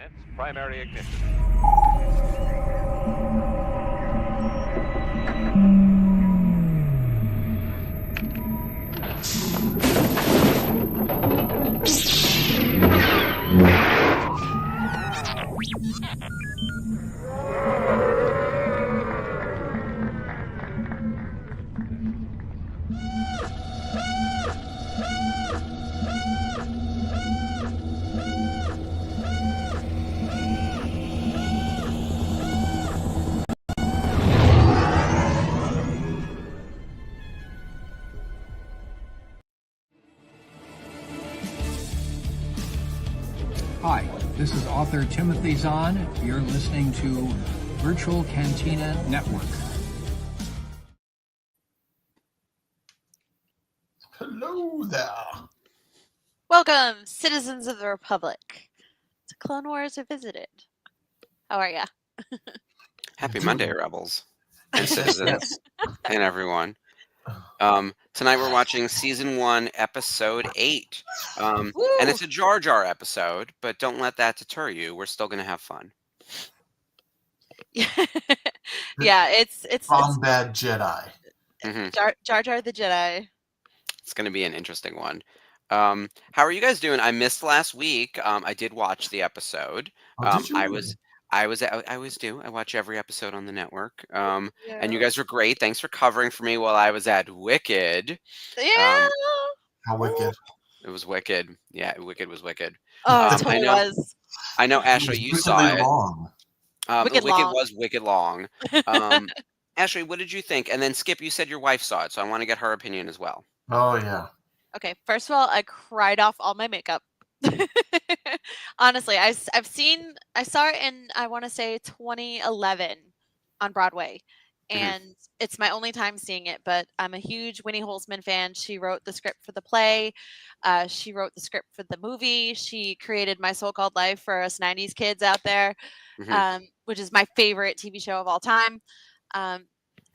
Commence primary ignition. Hi, this is author Timothy Zahn. You're listening to Virtual Cantina Network. Hello there. Welcome, citizens of the Republic, to Clone Wars Revisited. How are ya? Happy Monday, Rebels and citizens and everyone. Tonight we're watching Season 1, Episode 8. And it's a Jar Jar episode, but don't let that deter you. We're still going to have fun. Yeah, it's Bombad Jedi. Jar Jar the Jedi. It's going to be an interesting one. How are you guys doing? I missed last week. I did watch the episode. Did you I really? always do. I watch every episode on the network. Yeah. And you guys were great. Thanks for covering for me while I was at Wicked. Yeah. How wicked. It was wicked. Yeah, Wicked was wicked. Oh, it I totally know. was. I know, Ashley, you saw it. Long. Wicked Wicked long. was wicked long. Ashley, what did you think? And then Skip, you said your wife saw it, so I want to get her opinion as well. Oh yeah. Okay, first of all, I cried off all my makeup. Honestly, I saw it in, I want to say 2011 on Broadway, and it's my only time seeing it, but I'm a huge Winnie Holzman fan. She wrote the script for the play. She wrote the script for the movie. She created My So-Called Life for us 90s kids out there, which is my favorite TV show of all time.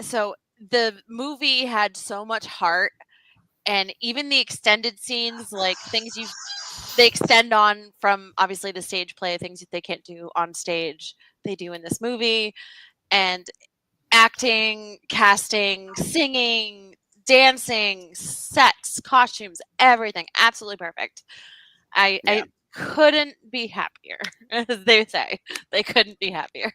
So the movie had so much heart, and even the extended scenes, like they extend on from obviously the stage play, things that they can't do on stage, they do in this movie. And acting, casting, singing, dancing, sets, costumes, everything, absolutely perfect. I couldn't be happier, as they say. They couldn't be happier.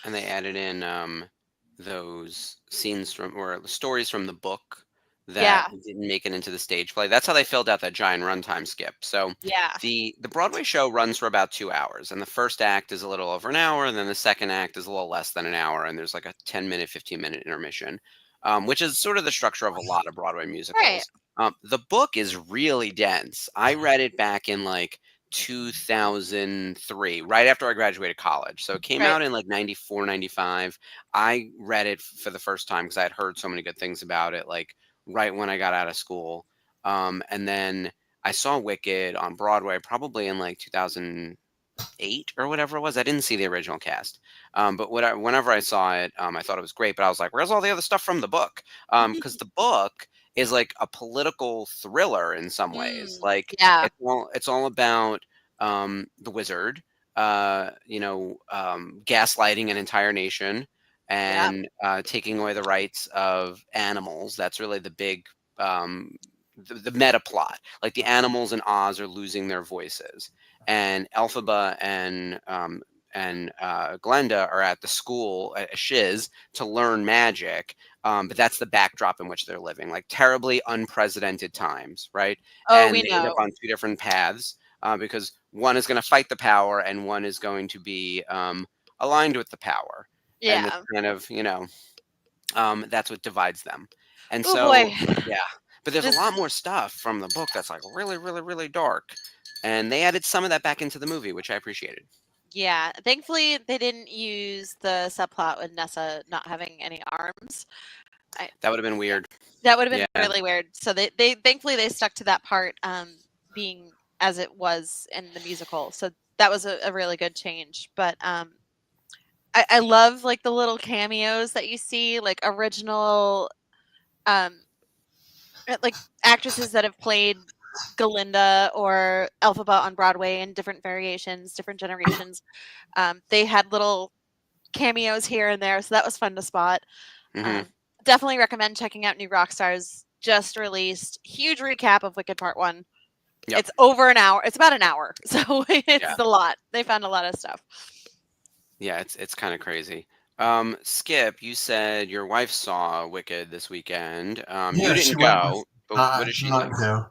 And they added in those scenes or stories from the book that didn't make it into the stage play. That's how they filled out that giant runtime, Skip. So Yeah. the Broadway show runs for about 2 hours, and the first act is a little over an hour, and then the second act is a little less than an hour, and there's like a 10-minute, 15-minute intermission, which is sort of the structure of a lot of Broadway musicals. Right. The book is really dense. I read it back in like 2003, right after I graduated college. So it came out in like 94, 95. I read it for the first time because I had heard so many good things about it, like right when I got out of school. And then I saw Wicked on Broadway probably in like 2008 or whatever it was. I didn't see the original cast. But whenever I saw it, I thought it was great. But I was like, where's all the other stuff from the book? Because the book is like a political thriller in some ways. Like it's all about the wizard, gaslighting an entire nation and taking away the rights of animals. That's really the big the meta plot. Like the animals in Oz are losing their voices, and Elphaba and Glenda are at the school at Shiz to learn magic. But that's the backdrop in which they're living, like terribly unprecedented times, right? And We they end up know. on two different paths because one is going to fight the power and one is going to be aligned with the power. And it's kind of, that's what divides them. And boy. But there's a lot more stuff from the book that's like really, really, really dark. And they added some of that back into the movie, which I appreciated. Yeah, thankfully they didn't use the subplot with Nessa not having any arms. That would have been weird. That would have been really weird. So they thankfully they stuck to that part being as it was in the musical. So that was a really good change. But I love like the little cameos that you see, like original like actresses that have played Galinda or Elphaba on Broadway in different variations, different generations. They had little cameos here and there, so that was fun to spot. Mhm. Definitely recommend checking out New Rockstars. Just released huge recap of Wicked Part 1. Yep. It's over an hour. It's about an hour, so it's Yeah. a lot. They found a lot of stuff. Yeah, it's kind of crazy. Skip, you said your wife saw Wicked this weekend. You Yeah, she didn't went with. go, but what did she Not think? go.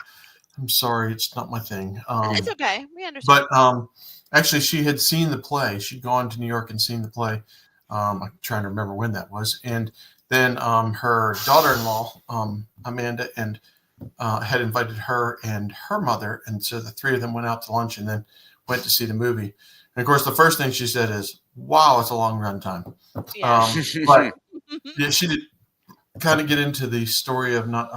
I'm sorry, it's not my thing. It's okay. We understand. But actually, she had seen the play. She'd gone to New York and seen the play. I'm trying to remember when that was. And then her daughter-in-law, Amanda, and had invited her and her mother, and so the three of them went out to lunch and then went to see the movie. And of course, the first thing she said is, "Wow, it's a long run time." Yeah. But yeah, she did kind of get into the story of not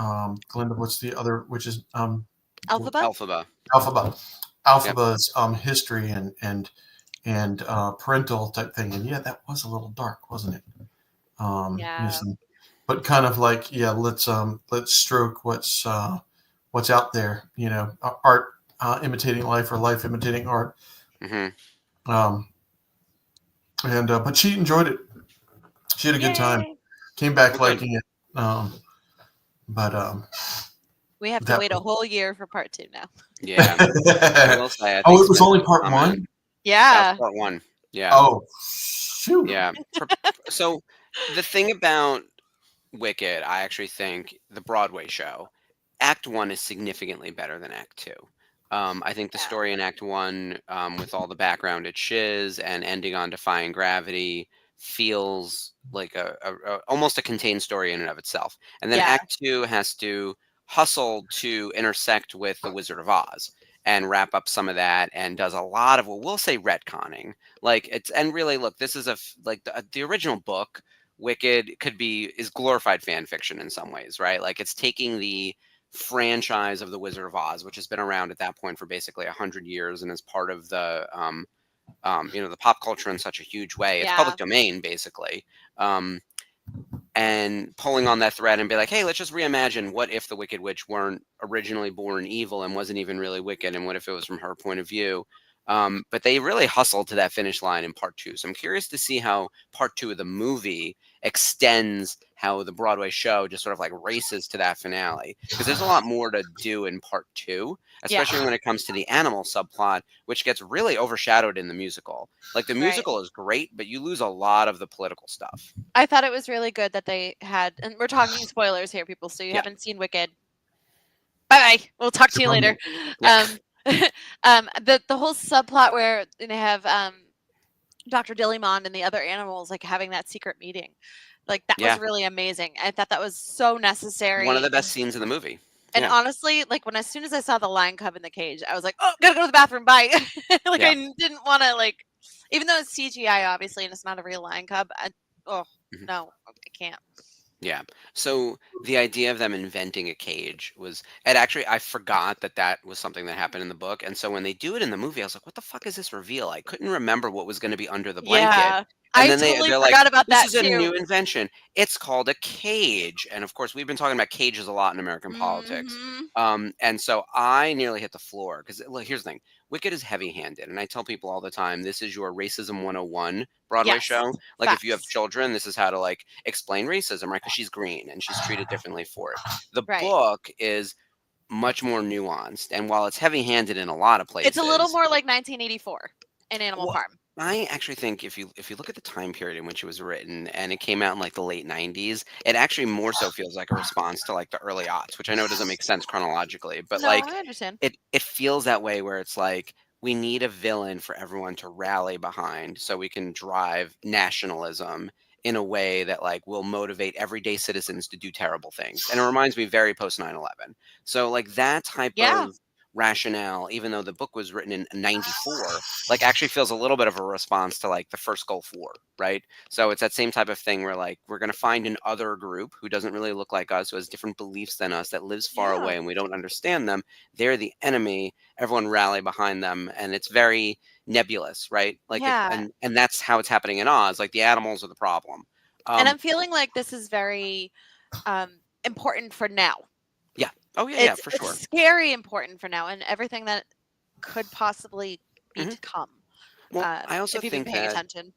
Glinda. What's the other? Which is Alphabet? Elphaba. Alphaba. Yep. Alphaba's history and parental type thing. And yeah, that was a little dark, wasn't it? Yeah. But kind of like, yeah, let's stroke what's out there. Art imitating life or life imitating art. Hmm. Um, and but she enjoyed it. She had a good time. Yay. Came back Well, good. liking it. But We have to that. wait a whole year for part 2 now. Yeah. I will say, I Oh, think it was Spencer's only part comment. one. That was Yeah. part one. Yeah. Oh, shoot. Yeah. So the thing about Wicked, I actually think the Broadway show, Act One is significantly better than Act Two. I think the Yeah. story in Act One, with all the background at Shiz and ending on Defying Gravity, feels like almost a contained story in and of itself. And then Yeah. Act Two has to hustle to intersect with the Wizard of Oz and wrap up some of that, and does a lot of what we'll say retconning. Like it's and really look, this is like the original book. Wicked is glorified fan fiction in some ways, right? Like it's taking the franchise of the Wizard of Oz, which has been around at that point for basically 100 years and is part of the pop culture in such a huge way. It's public Yeah. domain basically, and pulling on that thread and be like, hey, let's just reimagine what if the Wicked Witch weren't originally born evil and wasn't even really wicked, and what if it was from her point of view. But they really hustled to that finish line in part two. So I'm curious to see how part two of the movie extends how the Broadway show just sort of like races to that finale. Because there's a lot more to do in part two, especially Yeah. when it comes to the animal subplot, which gets really overshadowed in the musical. Like the Right. musical is great, but you lose a lot of the political stuff. I thought it was really good that they had, and we're talking spoilers here, people, so you Yeah. haven't seen Wicked. Bye bye. We'll talk to you later. Yeah. The whole subplot where they have Dr. Dillimond and the other animals like having that secret meeting, like that Yeah. was really amazing. I thought that was so necessary. One of the best scenes in the movie. And Yeah. honestly, like when as soon as I saw the lion cub in the cage, I was like, oh, gotta go to the bathroom. Bye. Like Yeah. I didn't want to like, even though it's CGI obviously and it's not a real lion cub. Mhm. No, I can't. Yeah. So the idea of them inventing a cage was, and actually, I forgot that was something that happened in the book. And so when they do it in the movie, I was like, what the fuck is this reveal? I couldn't remember what was going to be under the blanket. Yeah, And I then totally they're like, forgot about this that is a too. new invention. It's called a cage. And of course, we've been talking about cages a lot in American politics. And so I nearly hit the floor because here's the thing. Wicked is heavy-handed, and I tell people all the time, this is your racism 101 Broadway Yes, show. Like if you have facts. children, this is how to like explain racism, right? Because she's green and she's treated differently for it. The Right. book is much more nuanced, and while it's heavy-handed in a lot of places, It's a little more like 1984 in Animal well, Farm. I actually think if you look at the time period in which it was written and it came out in like the late 90s, it actually more so feels like a response to like the early aughts, which I know doesn't make sense chronologically, but No, like I understand. it feels that way where it's like we need a villain for everyone to rally behind so we can drive nationalism in a way that like will motivate everyday citizens to do terrible things. And it reminds me very post 9/11. So like that type Yeah. of rationale, even though the book was written in 94, like actually feels a little bit of a response to like the first Gulf War, right? So it's that same type of thing where like we're going to find an other group who doesn't really look like us, who has different beliefs than us, that lives far Yeah. away and we don't understand them. They're the enemy. Everyone rally behind them, and it's very nebulous, right? Like Yeah. and that's how it's happening in Oz. Like the animals are the problem. And I'm feeling like this is very important for now. Yeah. Oh yeah, for It's sure. scary important for now, and everything that could possibly be Hmm. to come. Well, I also If you've been think paying that attention.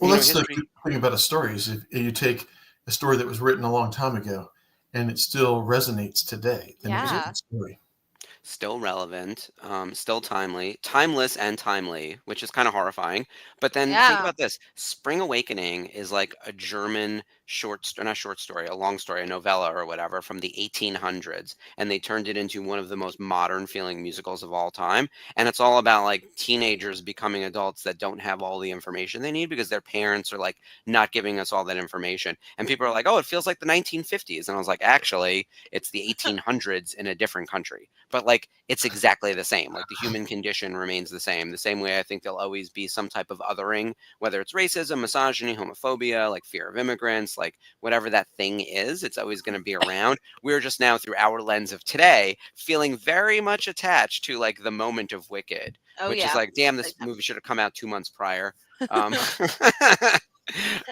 Well, that's the history. thing about a story is if you take a story that was written a long time ago and it still resonates today, then it was a Yeah. good story. Still relevant, still timely, timeless and timely, which is kind of horrifying. But then think Yeah. about this. Spring Awakening is like a German not short story, a long story, a novella or whatever from the 1800s. And they turned it into one of the most modern feeling musicals of all time. And it's all about like teenagers becoming adults that don't have all the information they need because their parents are like not giving us all that information. And people are like, oh, it feels like the 1950s. And I was like, actually, it's the 1800s in a different country, but like it's exactly the same. Like the human condition remains the same way I think there'll always be some type of othering, whether it's racism, misogyny, homophobia, like fear of immigrants, like whatever that thing is, it's always going to be around. We're just now through our lens of today feeling very much attached to like the moment of Wicked, Oh which is yeah. like, damn, Big this time. movie should have come out 2 months prior. um,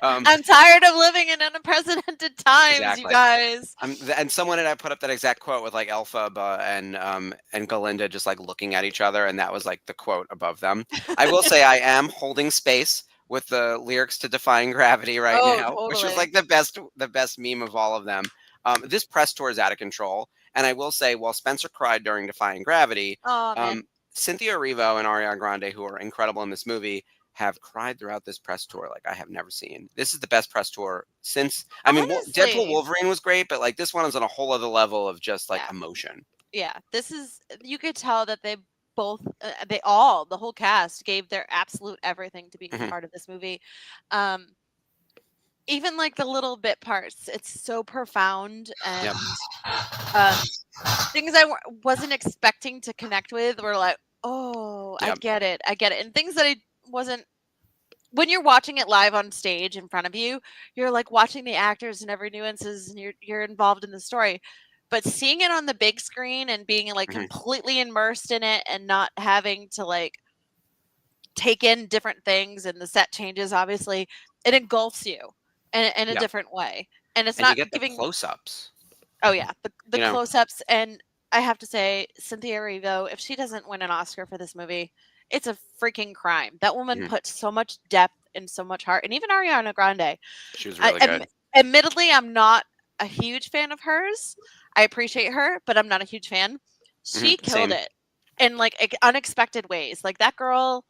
um, I'm tired of living in unprecedented times, you exactly. guys. And someone had put up that exact quote with like Elphaba and Galinda just like looking at each other, and that was like the quote above them. I will say I am holding space with the lyrics to Defying Gravity right Oh, now, which was totally. like the best meme of all of them. This press tour is out of control, and I will say while Spencer cried during Defying Gravity, Oh man. um, Cynthia Erivo and Ariana Grande, who are incredible in this movie, have cried throughout this press tour like I have never seen. This is the best press tour since. I mean, Deadpool Honestly. Wolverine was great, but like this one is on a whole other level of just like Yeah. emotion. Yeah. This is, you could tell that they all, the whole cast gave their absolute everything to being a Hmm. part of this movie. Um Even like the little bit parts, it's so profound, Yep. and things wasn't expecting to connect with were like, oh, I Yep. get it, I get it, and things that I wasn't. When you're watching it live on stage in front of you, you're like watching the actors and every nuances, and you're involved in the story. But seeing it on the big screen and being like Hmm. completely immersed in it and not having to like take in different things, and the set changes, obviously, it engulfs you in a Yep. different way. And it's And you not get the giving. close-ups. Oh yeah, the You know. close-ups, and I have to say, Cynthia Erivo, if she doesn't win an Oscar for this movie, it's a freaking crime. That woman Mhm. put so much depth and so much heart, and even Ariana Grande. She was I, really good. admittedly, I'm not a huge fan of hers. I appreciate her, but I'm not a huge fan. She killed Same. it in like unexpected ways. Like that girl,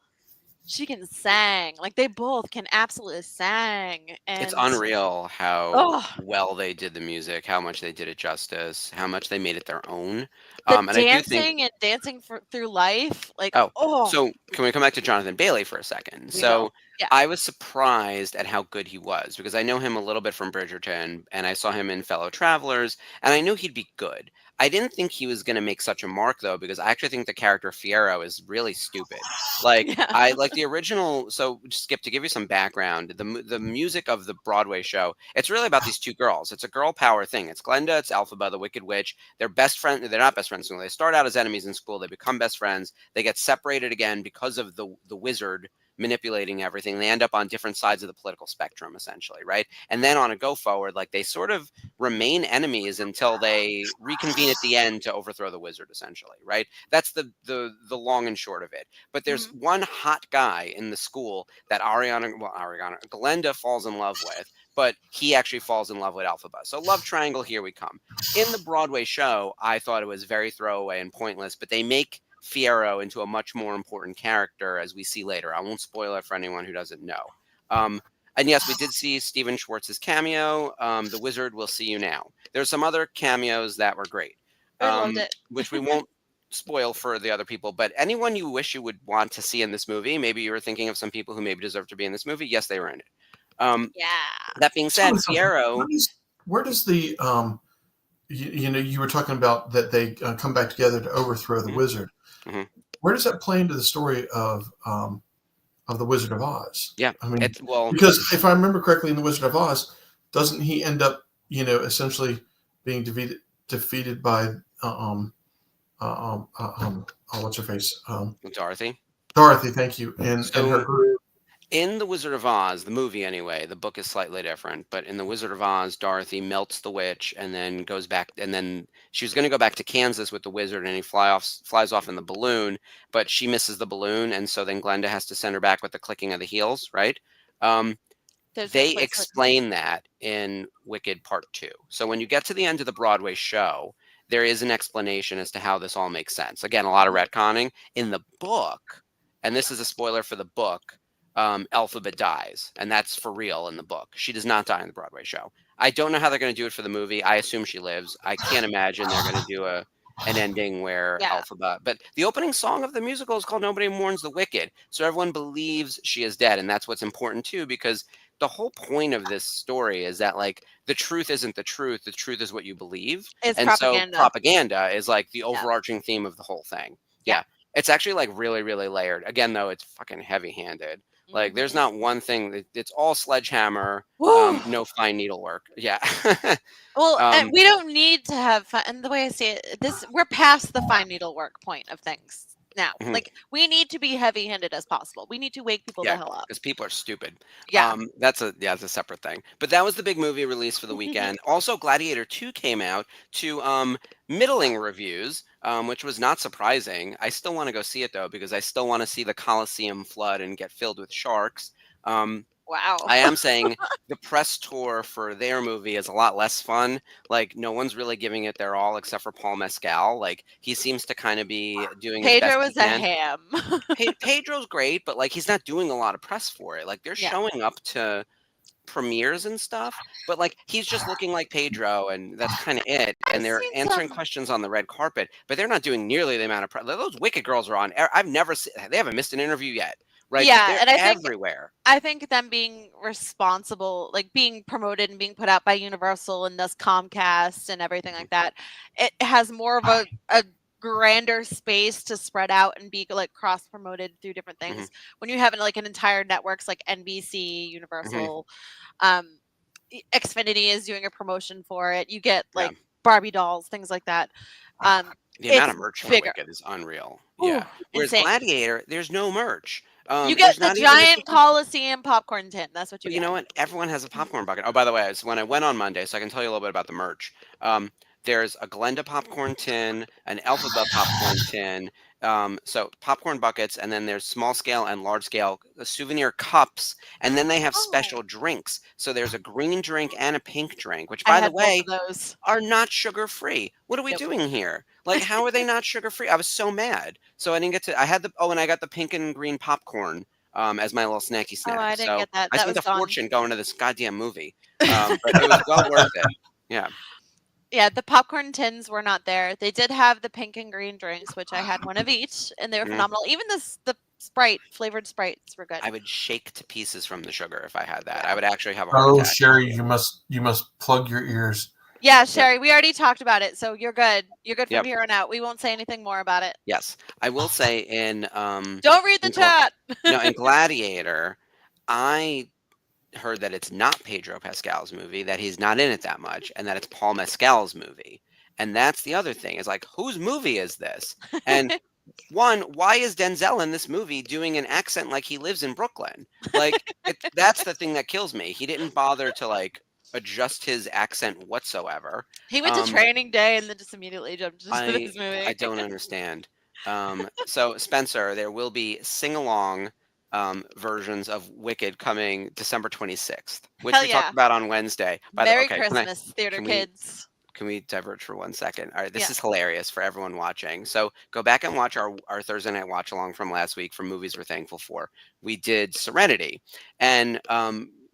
she can sang. Like they both can absolutely sang, It's and unreal how oh, well they did the music, how much they did it justice, how much they made it their own. the And I do think. dancing and dancing through life, like, Oh, oh, so can we come back to Jonathan Bailey for a second? we So will. Yeah. I was surprised at how good he was because I know him a little bit from Bridgerton and I saw him in Fellow Travelers and I knew he'd be good. I didn't think he was going to make such a mark though because I actually think the character Fiero is really stupid. Like Yeah. I like the original. So Skip, to give you some background, the music of the Broadway show. It's really about these two girls. It's a girl power thing. It's Glenda. It's Elphaba, the Wicked Witch. They're best friends. They're not best friends. They start out as enemies in school. They become best friends. They get separated again because of the wizard manipulating everything. They end up on different sides of the political spectrum, essentially, right? And then on a go forward, like they sort of remain enemies until they reconvene at the end to overthrow the wizard, essentially, right? That's the long and short of it. But there's Mhm. one hot guy in the school that Glenda falls in love with, but he actually falls in love with Elphaba. So love triangle, here we come. In the Broadway show, I thought it was very throwaway and pointless, but they make Fiero into a much more important character as we see later. I won't spoil it for anyone who doesn't know. And yes, we did see Stephen Schwartz's cameo. The Wizard Will See You Now. There's some other cameos that were great, I loved it. which we won't spoil for the other people. But anyone you wish you would want to see in this movie, maybe you were thinking of some people who maybe deserve to be in this movie. Yes, they were in it. Yeah. That being Tell said, me something. Fiero. Where does the you were talking about that they come back together to overthrow the Mhm, wizard. mhm. Where does that play into the story of the Wizard of Oz? Yeah, I mean, it's well. because if I remember correctly, in the Wizard of Oz, doesn't he end up essentially being defeated by oh, what's her face? Dorothy. Dorothy, thank you, and her So group. In The Wizard of Oz, the movie anyway, the book is slightly different, but in The Wizard of Oz, Dorothy melts the witch and then goes back, and then she was going to go back to Kansas with the wizard, and he flies off in the balloon, but she misses the balloon, and so then Glenda has to send her back with the clicking of the heels, right? Um, There's no they place for it. explain that in Wicked Part 2. So when you get to the end of the Broadway show, there is an explanation as to how this all makes sense. Again, a lot of retconning. In the book, and this is a spoiler for the book, Elphaba dies, and that's for real in the book. She does not die in the Broadway show. I don't know how they're going to do it for the movie. I assume she lives. I can't imagine they're going to do an ending where Yeah. Elphaba. But the opening song of the musical is called "Nobody Mourns the Wicked," so everyone believes she is dead, and that's what's important too, because the whole point of this story is that like the truth isn't the truth. The truth is what you believe, It's and propaganda. so propaganda is like the overarching theme of the whole thing. Yeah. Yeah. It's actually like really, really layered. Again, though, it's fucking heavy-handed. Like, there's Mhm. not one thing. It's all sledgehammer, Woo! no fine needlework. Yeah. Well, um, we don't need to have fun. And the way I see it, we're past the fine needlework point of things now. Mhm. Like, we need to be heavy-handed as possible. We need to wake people the yeah, hell up. because people are stupid. Yeah. That's a separate thing. But that was the big movie release for the weekend. Also, Gladiator 2 came out to middling reviews, which was not surprising. I still want to go see it though, because I still want to see the Coliseum flood and get filled with sharks. Wow. I am saying the press tour for their movie is a lot less fun. Like, no one's really giving it their all except for Paul Mescal. Like, he seems to kind of be doing his Pedro best he is a can. ham. Pedro's great, but like he's not doing a lot of press for it. Like, they're Yeah. showing up to premieres and stuff, but like he's just looking like Pedro, and that's kind of it. And I've they're seen answering some. questions on the red carpet, but they're not doing nearly the amount of press. Those Wicked girls are on. I've never seen. They haven't missed an interview yet. Right? Yeah, They're and everywhere. I think them being responsible, like being promoted and being put out by Universal and thus Comcast and everything like that, it has more of a grander space to spread out and be like cross promoted through different Mhm. things. When you have like an entire networks like NBC, Universal, Xfinity is doing a promotion for it. You get Yeah. like Barbie dolls, things like that. The amount It's of merch for bigger. Wicked is unreal. Ooh, Yeah. Whereas insane. Gladiator, there's no merch. You There's get the not even the giant fucking- Coliseum popcorn tin. That's what you But get. you know what? Everyone has a popcorn bucket. Oh, by the way, when I went on Monday, so I can tell you a little bit about the merch. There's a Glenda popcorn tin, an Elphaba popcorn tin, so popcorn buckets, and then there's small scale and large scale souvenir cups, and then they have special Oh, drinks. So there's a green drink and a pink drink, which, I by the had both way, of those. are not sugar free. What are we Nope. doing here? Like, how are they not sugar free? I was so mad. So I didn't get to. I had and I got the pink and green popcorn as my little snacky Oh, snack. I didn't So get that. I That spent was a gone. fortune going to this goddamn movie, but it was well worth it. Yeah. Yeah, the popcorn tins were not there. They did have the pink and green drinks, which I had one of each, and they were Mhm. phenomenal. Even the Sprite flavored Sprites were good. I would shake to pieces from the sugar if I had that. Yeah. I would actually have a heart Oh, attack. Sherry, you must plug your ears. Yeah, Sherry, we already talked about it, so you're good. You're good from Yep. here on out. We won't say anything more about it. Yes, I will say in Don't read the in Gla- chat. no, in Gladiator, I heard that it's not Pedro Pascal's movie, that he's not in it that much, and that it's Paul Mescal's movie. And that's the other thing, is like, whose movie is this? And one, why is Denzel in this movie doing an accent like he lives in Brooklyn? Like, that's the thing that kills me. He didn't bother to like adjust his accent whatsoever. He went to Um, training day and then just immediately jumped into I this movie. I don't understand. So Spencer, there will be sing along versions of Wicked coming December 26th, which Hell we yeah. talked about on Wednesday. Merry Okay, Christmas, theater can we- kids. can we diverge for 1 second? All right, this Yeah. is hilarious for everyone watching. So go back and watch our Thursday night watch along from last week for movies we're thankful for. We did Serenity, and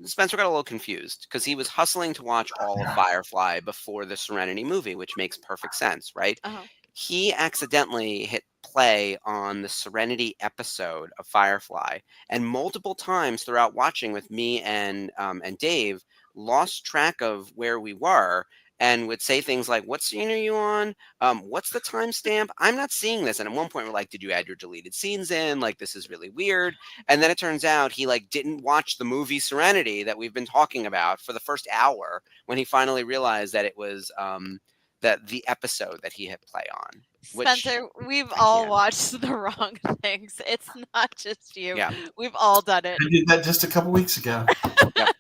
Spencer got a little confused because he was hustling to watch all of Firefly before the Serenity movie, which makes perfect sense, right? Uh-huh. He accidentally hit play on the Serenity episode of Firefly, and multiple times throughout watching with me and Dave, lost track of where we were and would say things like, "What scene are you on? What's the timestamp? I'm not seeing this." And at one point, we're like, "Did you add your deleted scenes in? Like, this is really weird." And then it turns out he like didn't watch the movie Serenity that we've been talking about for the first hour when he finally realized that it was the episode that he hit play on. Which Spencer, we've I all can't. watched the wrong things. It's not just you. Yeah. We've all done it. I did that just a couple weeks ago. Yep.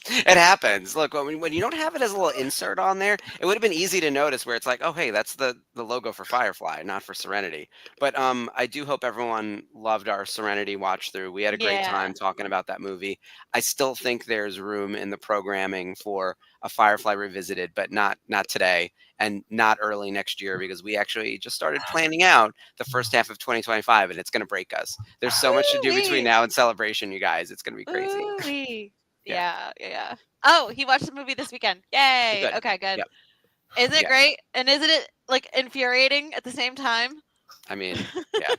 It happens. Look, when you don't have it as a little insert on there, it would have been easy to notice where it's like, oh, hey, that's the logo for Firefly, not for Serenity. But I do hope everyone loved our Serenity watch through. We had a great Yeah. time talking about that movie. I still think there's room in the programming for a Firefly Revisited, but not today and not early next year, because we actually just started planning out the first half of 2025, and it's going to break us. There's so much to do between Ooh-wee. now and Celebration, you guys. It's going to be crazy. Ooh-wee. Yeah. Yeah. Oh, he watched the movie this weekend. Yay. Good. Okay, good. Yep. Isn't it Yeah. great? And isn't it like infuriating at the same time? I mean, yeah,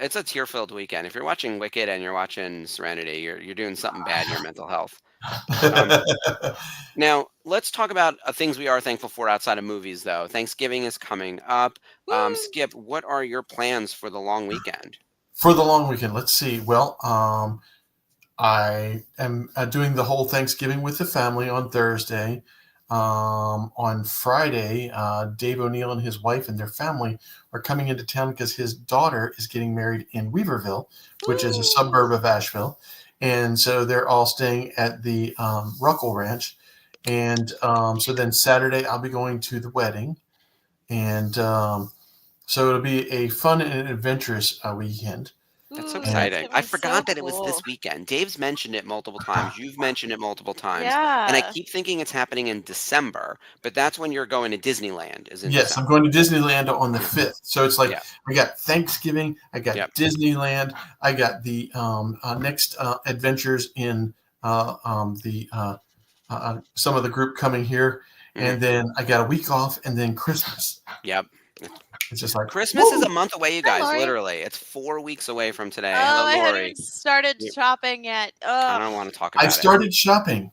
it's a tear-filled weekend. If you're watching Wicked and you're watching Serenity, you're doing something bad in your mental health. Now, let's talk about things we are thankful for outside of movies, though. Thanksgiving is coming up. Woo. Skip, what are your plans for the long weekend? For the long weekend, let's see. Well, I am doing the whole Thanksgiving with the family on Thursday. On Friday, Dave O'Neill and his wife and their family are coming into town because his daughter is getting married in Weaverville, which is a suburb of Asheville. And so they're all staying at the Ruckle Ranch. And so then Saturday, I'll be going to the wedding. And so it'll be a fun and adventurous weekend. That's so Ooh, exciting. gonna I be forgot so that it was this cool. weekend. Dave's mentioned it multiple times. You've mentioned it multiple times. Yeah. And I keep thinking it's happening in December, but that's when you're going to Disneyland, is in Yes, I'm December. going to Disneyland on the 5th. So it's like Yeah. I got Thanksgiving, I got Yep. Disneyland, I got the next adventures in some of the group coming here, and then I got a week off, and then Christmas. Yep. It's just like Christmas is a woo! month away, you Hi, guys. Lori. Literally, it's 4 weeks away from today. Oh, Hello, I haven't Lori. even started Yep. shopping yet. I Oh, don't want to talk about I it. started shopping.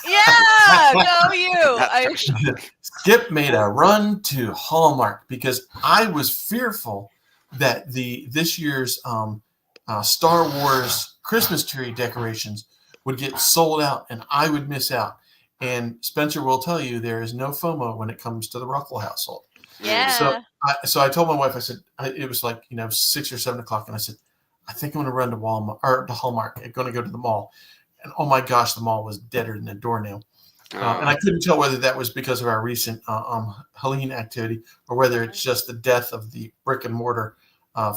yeah. Go you. That's shopping. Skip made a run to Hallmark because I was fearful that this year's Star Wars Christmas tree decorations would get sold out and I would miss out. And Spencer will tell you there is no FOMO when it comes to the Ruckle household. Yeah. So I told my wife, I said, it was like 6 or 7 o'clock, and I said, I think I'm going to run to Walmart or to Hallmark. I'm going to go to the mall. And oh my gosh, the mall was deader than a doornail. And I couldn't tell whether that was because of our recent Halloween activity or whether it's just the death of the brick and mortar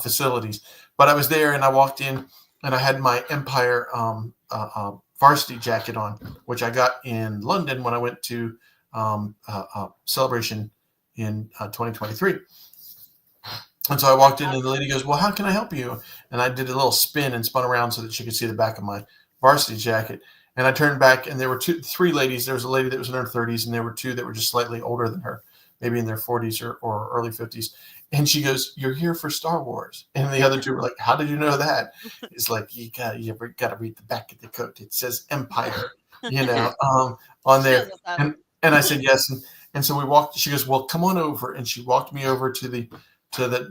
facilities. But I was there and I walked in and I had my Empire varsity jacket on, which I got in London when I went to Celebration in 2023. And so I walked in and the lady goes, well, how can I help you? And I did a little spin and spun around so that she could see the back of my varsity jacket. And I turned back and there were three ladies. There was a lady that was in her 30s and there were two that were just slightly older than her, maybe in their 40s or early 50s. And she goes, you're here for Star Wars. And the other two were like, how did you know that? It's like, you got to read the back of the coat. It says Empire, on there. And I said, yes. And so we walked, she goes, well, come on over. And she walked me over to the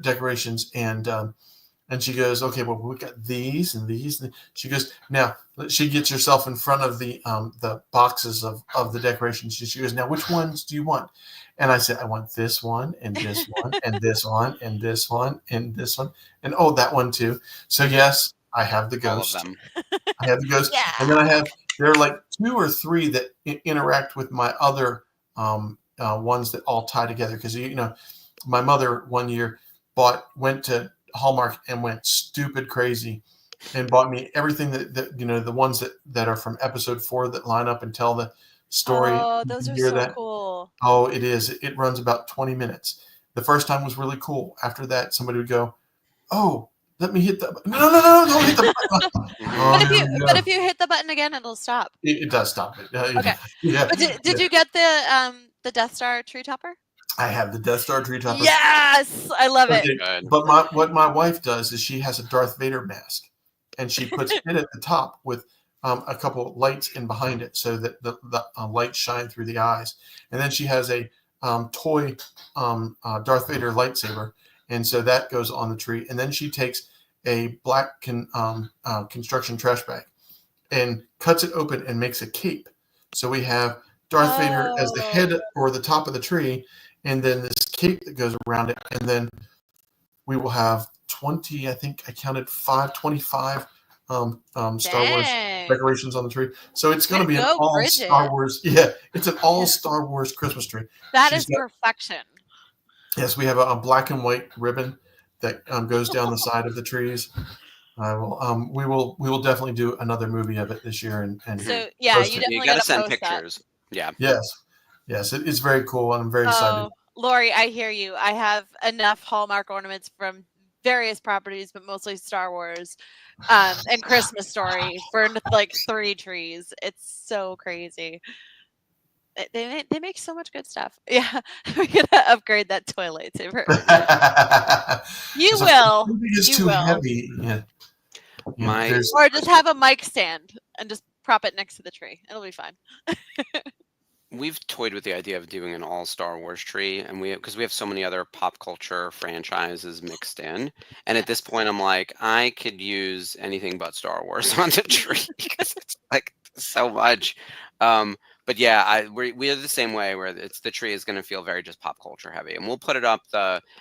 decorations and she goes, okay, well, we got these and these. And she goes, now she gets herself in front of the boxes of the decorations. She goes, now which ones do you want? And I said, I want this one and this one and this one and this one and this one. And oh, that one too. So yes, I have the ghost. All of them. I have the ghost. Yeah. And then there are like 2 or 3 that interact with my other ones that all tie together. Because, my mother one year went to Hallmark and went stupid crazy and bought me everything that the ones that are from episode 4 that line up and tell the story. Oh, those are so cool. Oh, it is. It runs about 20 minutes. The first time was really cool. After that, somebody would go, oh, let me hit the no, don't hit the button. But if you hit the button again, it'll stop. It does stop it. Okay. Yeah. But did you get the Death Star tree topper? I have the Death Star tree topper. Yes, I love it. Good. But what my wife does is she has a Darth Vader mask, and she puts it at the top with a couple lights in behind it, so that the lights shine through the eyes. And then she has a toy Darth Vader lightsaber, and so that goes on the tree. And then she takes a black construction trash bag and cuts it open and makes a cape. So we have Darth Vader as the Oh. head or the top of the tree, and then this cape that goes around it, and then we will have 20. I think I counted 25 Star Wars Dang. decorations on the tree. So it's going to Way be to an go, all Bridget. Star Wars. Yeah, it's an all Star Wars Christmas tree. That She's is got- perfection. Yes, we have a black and white ribbon that goes down the side of the trees. We will definitely do another movie of it this year and So yeah, post you it. definitely You got to gotta send post that. pictures. Yeah. Yes, it's very cool, and I'm very excited. Oh, Lori, I hear you. I have enough Hallmark ornaments from various properties, but mostly Star Wars, and Christmas Story for like 3 trees. It's so crazy. They make so much good stuff. Yeah, we gotta upgrade that toy lightsaber. You will. Movie is You too will. heavy. Yeah, there's Or just have a mic stand and just prop it next to the tree. It'll be fine. We've toyed with the idea of doing an all Star Wars tree, and because we have so many other pop culture franchises mixed in, and at this point, I'm like, I could use anything but Star Wars on the tree because it's like so much. But yeah, we are the same way where the tree is going to feel very just pop culture heavy, and we'll put it up.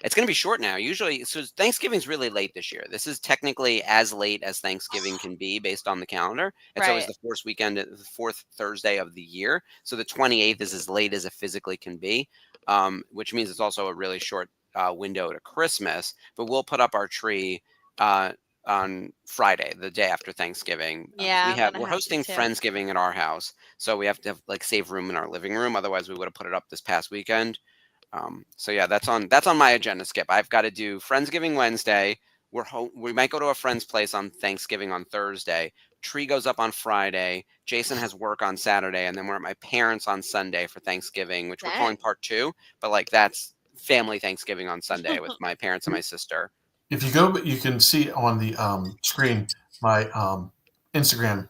It's going to be short now. Usually, so Thanksgiving's really late this year. This is technically as late as Thanksgiving can be based on the calendar. It's always Right. the fourth Thursday of the year. So the 28th is as late as it physically can be, which means it's also a really short window to Christmas. But we'll put up our tree on Friday, the day after Thanksgiving. Yeah, We're hosting Friendsgiving at our house, so we have to like save room in our living room. Otherwise, we would have put it up this past weekend. So yeah, that's on my agenda. Skip. I've got to do Friendsgiving Wednesday. We might go to a friend's place on Thanksgiving on Thursday. Tree goes up on Friday. Jason has work on Saturday, and then we're at my parents on Sunday for Thanksgiving, which we're calling part 2. But like that's family Thanksgiving on Sunday with my parents and my sister. If you go, you can see on the screen my Instagram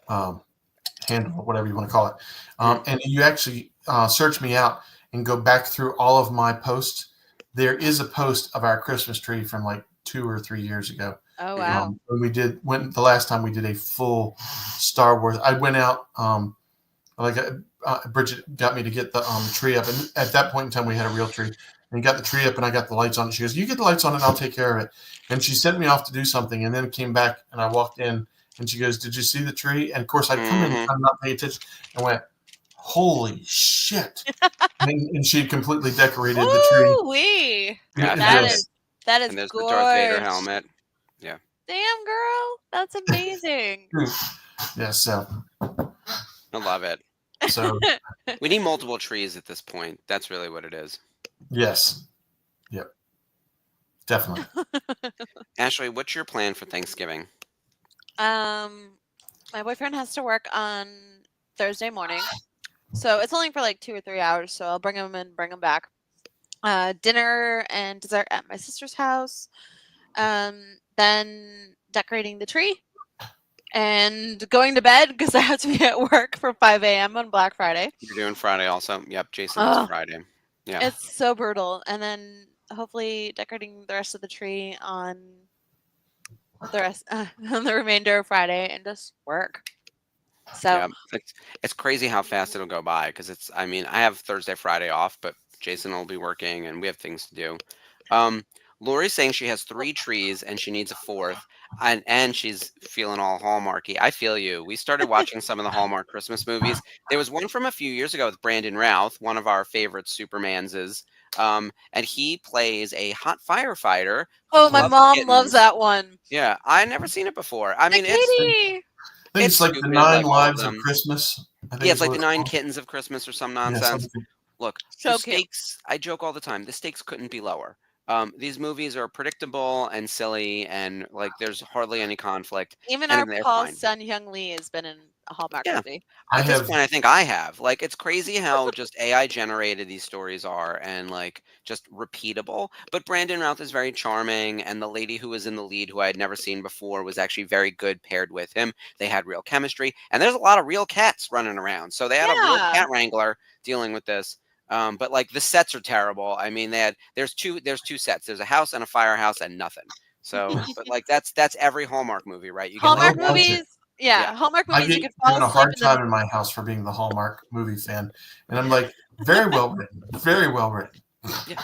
handle, whatever you want to call it, and you actually search me out and go back through all of my posts. There is a post of our Christmas tree from like 2 or 3 years ago. Oh wow. When the last time we did a full Star Wars, I went out. Bridget got me to get the tree up, and at that point in time, we had a real tree. And got the tree up, and I got the lights on it. She goes, "You get the lights on, and I'll take care of it." And she sent me off to do something, and then came back, and I walked in, and she goes, "Did you see the tree?" And of course, I'd come in, kind of not paying attention, and went, "Holy shit!" and she completely decorated the tree. Ooh-wee. Yeah, That is and there's the Darth Vader gorgeous. helmet. Yeah. Damn, girl, that's amazing. Yeah, so I love it. So we need multiple trees at this point. That's really what it is. Yes. Yep. Definitely. Ashley, what's your plan for Thanksgiving? My boyfriend has to work on Thursday morning, so it's only for like 2 or 3 hours. So I'll bring him and bring him back. Dinner and dessert at my sister's house. Then decorating the tree. And going to bed because I have to be at work for 5 a.m. on Black Friday. You're doing Friday also? Yep, Jason is Friday. Yeah. It's so brutal. And then hopefully decorating the rest of the tree on the remainder of Friday and just work. So yeah, it's crazy how fast it'll go by because I have Thursday, Friday off, but Jason will be working and we have things to do. Lori's saying she has 3 trees and she needs a 4th. And she's feeling all Hallmarky. I feel you. We started watching some of the Hallmark Christmas movies. There was one from a few years ago with Brandon Routh, one of our favorite Supermanses. And he plays a hot firefighter. Oh, my mom loves that one. Yeah, I never seen it before. I mean, it's like the 9 Lives of Christmas. Yeah, it's like the 9 Kittens of Christmas or some nonsense. Yeah, Look, so the stakes, I joke all the time, the stakes couldn't be lower. These movies are predictable and silly, and like there's hardly any conflict. Even our Paul's son, Young Lee, has been in a Hallmark movie. At this point, I think I have. Like, it's crazy how just AI generated these stories are, and like just repeatable. But Brandon Routh is very charming, and the lady who was in the lead, who I had never seen before, was actually very good paired with him. They had real chemistry, and there's a lot of real cats running around, so they had a real cat wrangler dealing with this. But like the sets are terrible. I mean, there's two sets. There's a house and a firehouse and nothing. So, but like that's every Hallmark movie, right? Hallmark movies Yeah, Hallmark I movies you get could fall given a asleep hard in time the in my house for being the Hallmark movie fan, and I'm like, very well written, very well written. Yeah.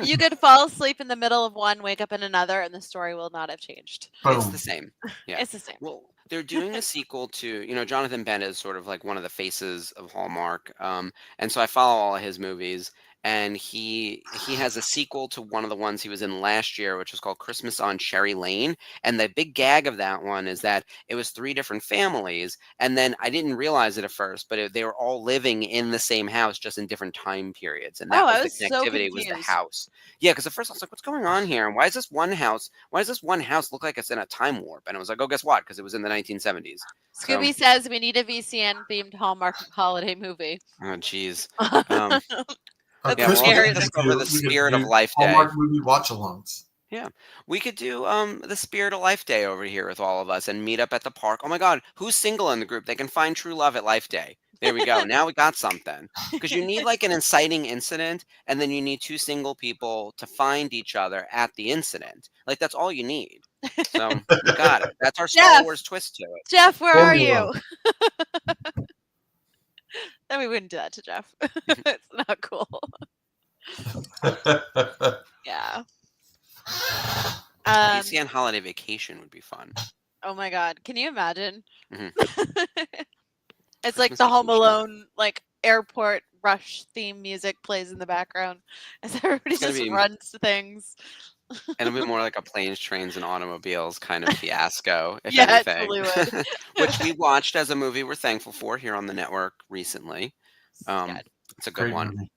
you could fall asleep in the middle of one, wake up in another, and the story will not have changed. It's Boom. the same. Yeah. It's the same. Well, they're doing a sequel to, Jonathan Bennett is sort of like one of the faces of Hallmark. And so I follow all of his movies, and he has a sequel to one of the ones he was in last year, which was called Christmas on Cherry Lane. And the big gag of that one is that it was three different families, and then I didn't realize it at first, but they were all living in the same house, just in different time periods, and Oh, that was I the was so connectivity, was the confused. house. Yeah, because at first I was like, "What's going on here? And why does this one house look like it's in a time warp?" And I was like, "Oh, guess what? Because it was in the 1970s." So, Scooby says we need a VCN themed Hallmark holiday movie. oh, geez. A That's Yeah, we're also Christmas going to hilarious. we discover do, the we could spirit of do Life Day. Hallmark movie watch-alongs. Yeah, we could do the Spirit of Life Day over here with all of us and meet up at the park. Oh my God, who's single in the group? They can find true love at Life Day. There we go. Now we got something. Because you need like an inciting incident, and then you need two single people to find each other at the incident. Like that's all you need. So we got it. That's our Star Jeff, Wars twist to it. Jeff, where are Formula. you? Then we wouldn't do that to Jeff. It's not cool. Yeah. VCN Holiday Vacation would be fun. Oh my God, can you imagine? Mhm. It's like Christmas the Home Vacation. Alone like airport rush theme music plays in the background as everybody It's gonna just be runs to things. a little bit more like a planes, trains, and automobiles kind of fiasco, if Yeah, it anything. totally would. Which we watched as a movie we're thankful for here on the network recently. God. It's a good Great one. movie.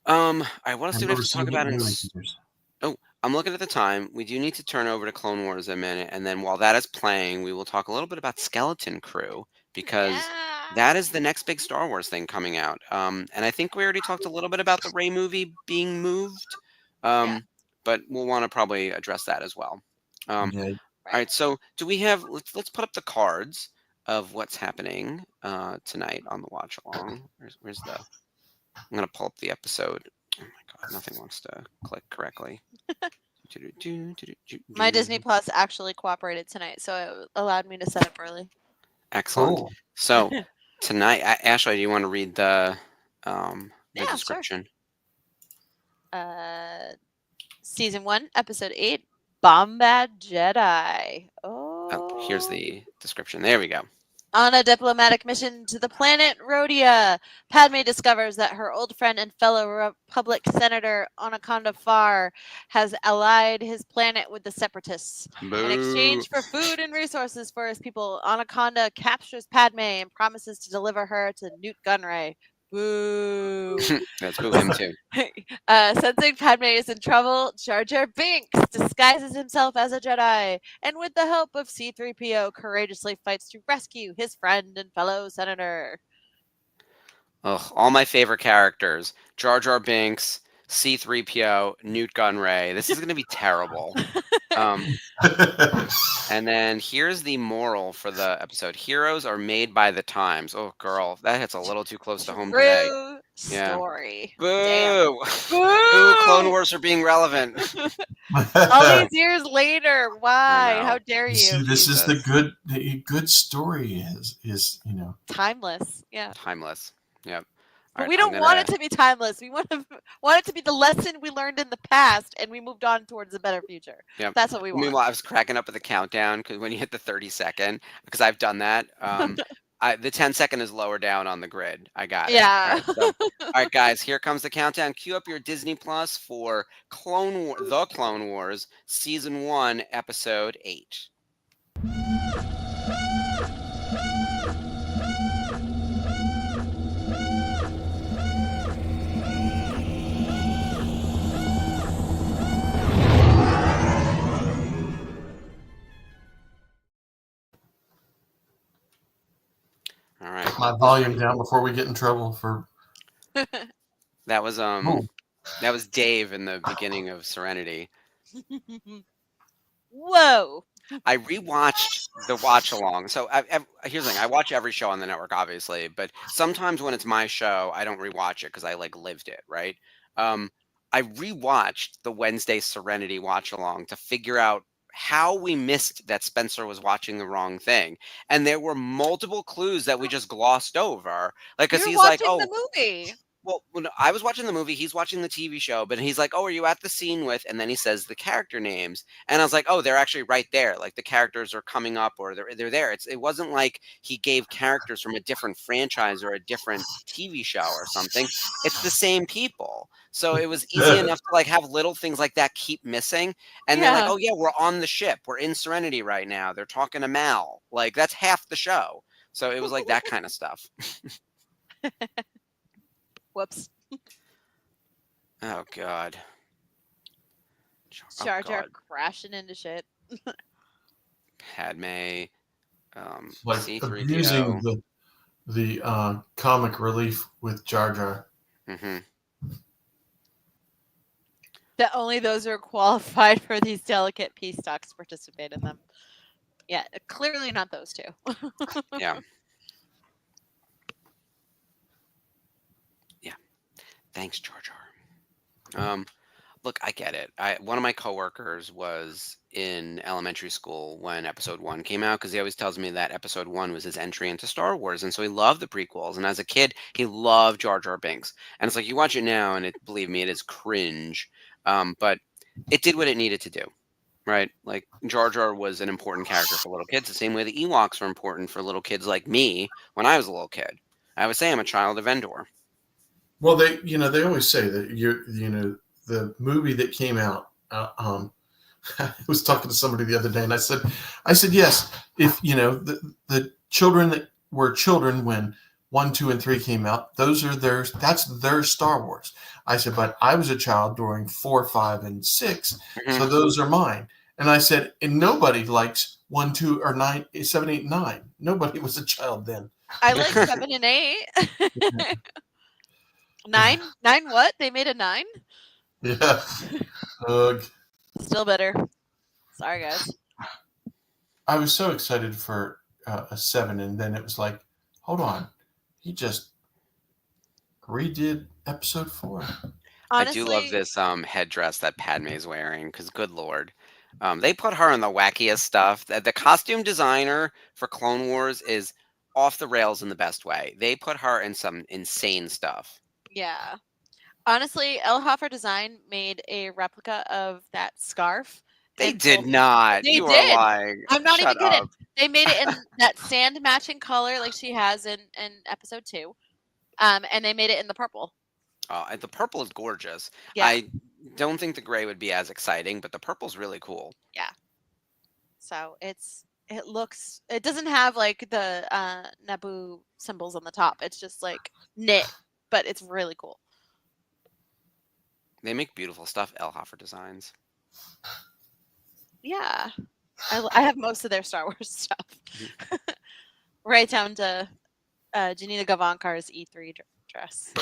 All right, what else do we have We're to still talk about? getting new listeners. Oh, I'm looking at the time. We do need to turn over to Clone Wars a minute, and then while that is playing, we will talk a little bit about Skeleton Crew because Yeah. that is the next big Star Wars thing coming out. And I think we already talked a little bit about the Rey movie being moved, but we'll want to probably address that as well. Yeah. All right, so do we have? Let's put up the cards of what's happening tonight on the watch along. Where's the? I'm gonna pull up the episode. Oh my God, nothing wants to click correctly. My Disney Plus actually cooperated tonight, so it allowed me to set up early. Excellent. Cool. So tonight, Ashley, do you want to read the Yeah, sure. description? Season 1, Episode 8, Bombad Jedi. Oh, here's the description. There we go. On a diplomatic mission to the planet Rhodia, Padme discovers that her old friend and fellow Republic Senator Anaconda Farr has allied his planet with the Separatists. In exchange for food and resources for his people, Anaconda captures Padme and promises to deliver her to Newt Gunray. Boo. Let's boo him too. Sensing Padme is in trouble, Jar Jar Binks disguises himself as a Jedi and with the help of C-3PO courageously fights to rescue his friend and fellow senator. Ugh, all my favorite characters: Jar Jar Binks, C-3PO, Newt Gunray. This is going to be terrible. And then here's the moral for the episode: heroes are made by the times. Oh, girl, that hits a little too close to home today. True Yeah. story. Boo! Damn. Boo! Clone Wars are being relevant. All these years later, why? know. How dare you? See, this is Jesus. the good story is Timeless. Yeah. Timeless. Yep. But All we right, I'm don't want gonna- it to be timeless. We want it to be the lesson we learned in the past, and we moved on towards a better future. Yep. That's what we want. Meanwhile, I was cracking up at the countdown because when you hit the 30-second, because I've done that. The 10-second is lower down on the grid. I got it. Yeah. All right, guys, here comes the countdown. Cue up your Disney Plus for The Clone Wars, Season 1, Episode 8. All right. my volume down before we get in trouble for. That was Oh. that was Dave in the beginning of Serenity. Whoa. I rewatched the watch along. So here's the thing: I watch every show on the network, obviously, but sometimes when it's my show, I don't rewatch it because I like lived it, right? I rewatched the Wednesday Serenity watch along to figure out how we missed that Spencer was watching the wrong thing. And there were multiple clues that we just glossed over. Like, because You're he's like, watching oh, the movie. well, no, I was watching the movie. He's watching the TV show, but he's like, "Oh, are you at the scene with?" And then he says the character names, and I was like, "Oh, they're actually right there. Like the characters are coming up, or they're there." It wasn't like he gave characters from a different franchise or a different TV show or something. It's the same people, so it was easy enough to like have little things like that keep missing, and then like, Yeah. "Oh yeah, we're on the ship. We're in Serenity right now. They're talking to Mal. Like that's half the show." So it was like that kind of stuff. Whoops. Oh God. Oh Jar Jar God. crashing into shit. Padme, Like abusing C-3PO. the comic relief with Jar Jar. Mm-hmm. That only those who are qualified for these delicate peace talks participate in them. Yeah, clearly not those two. Yeah. Yeah. Thanks, Jar Jar. Look, I get it. One of my coworkers was in elementary school when Episode 1 came out because he always tells me that Episode 1 was his entry into Star Wars, and so he loved the prequels. And as a kid, he loved Jar Jar Binks. And it's like you watch it now, and believe me, it is cringe. But it did what it needed to do, right? Like Jar Jar was an important character for little kids, the same way the Ewoks were important for little kids like me when I was a little kid. I would say I'm a child of Endor. Well, they always say that the movie that came out. I was talking to somebody the other day, and I said, yes, if the children that were children when 1, 2, and 3 came out, that's their Star Wars. I said, but I was a child during 4, 5, and 6, so those are mine. And I said, and nobody likes 1, 2, or 9, 7, 8, 9. Nobody was a child then. I like 7 and 8. 9? 9 what? They made a 9? Yeah. Ugh. Still better. Sorry, guys. I was so excited for a 7, and then it was like, hold on, he just redid Episode 4. Honestly, I do love this headdress that Padme's wearing because, good lord, they put her in the wackiest stuff. The costume designer for Clone Wars is off the rails in the best way. They put her in some insane stuff. yeah. Honestly, Elhofer Design made a replica of that scarf. They and did sold- not. They You are did. lying. I'm not Shut even kidding. up. They made it in that sand matching color like she has in Episode 2. And they made it in the purple. And the purple is gorgeous. Yeah. I don't think the gray would be as exciting, but the purple's really cool. Yeah. So it doesn't have like the Naboo symbols on the top. It's just like knit, but it's really cool. They make beautiful stuff, Elhofer Designs. Yeah. I have most of their Star Wars stuff. Right down to Janina Gavankar's E3 dress.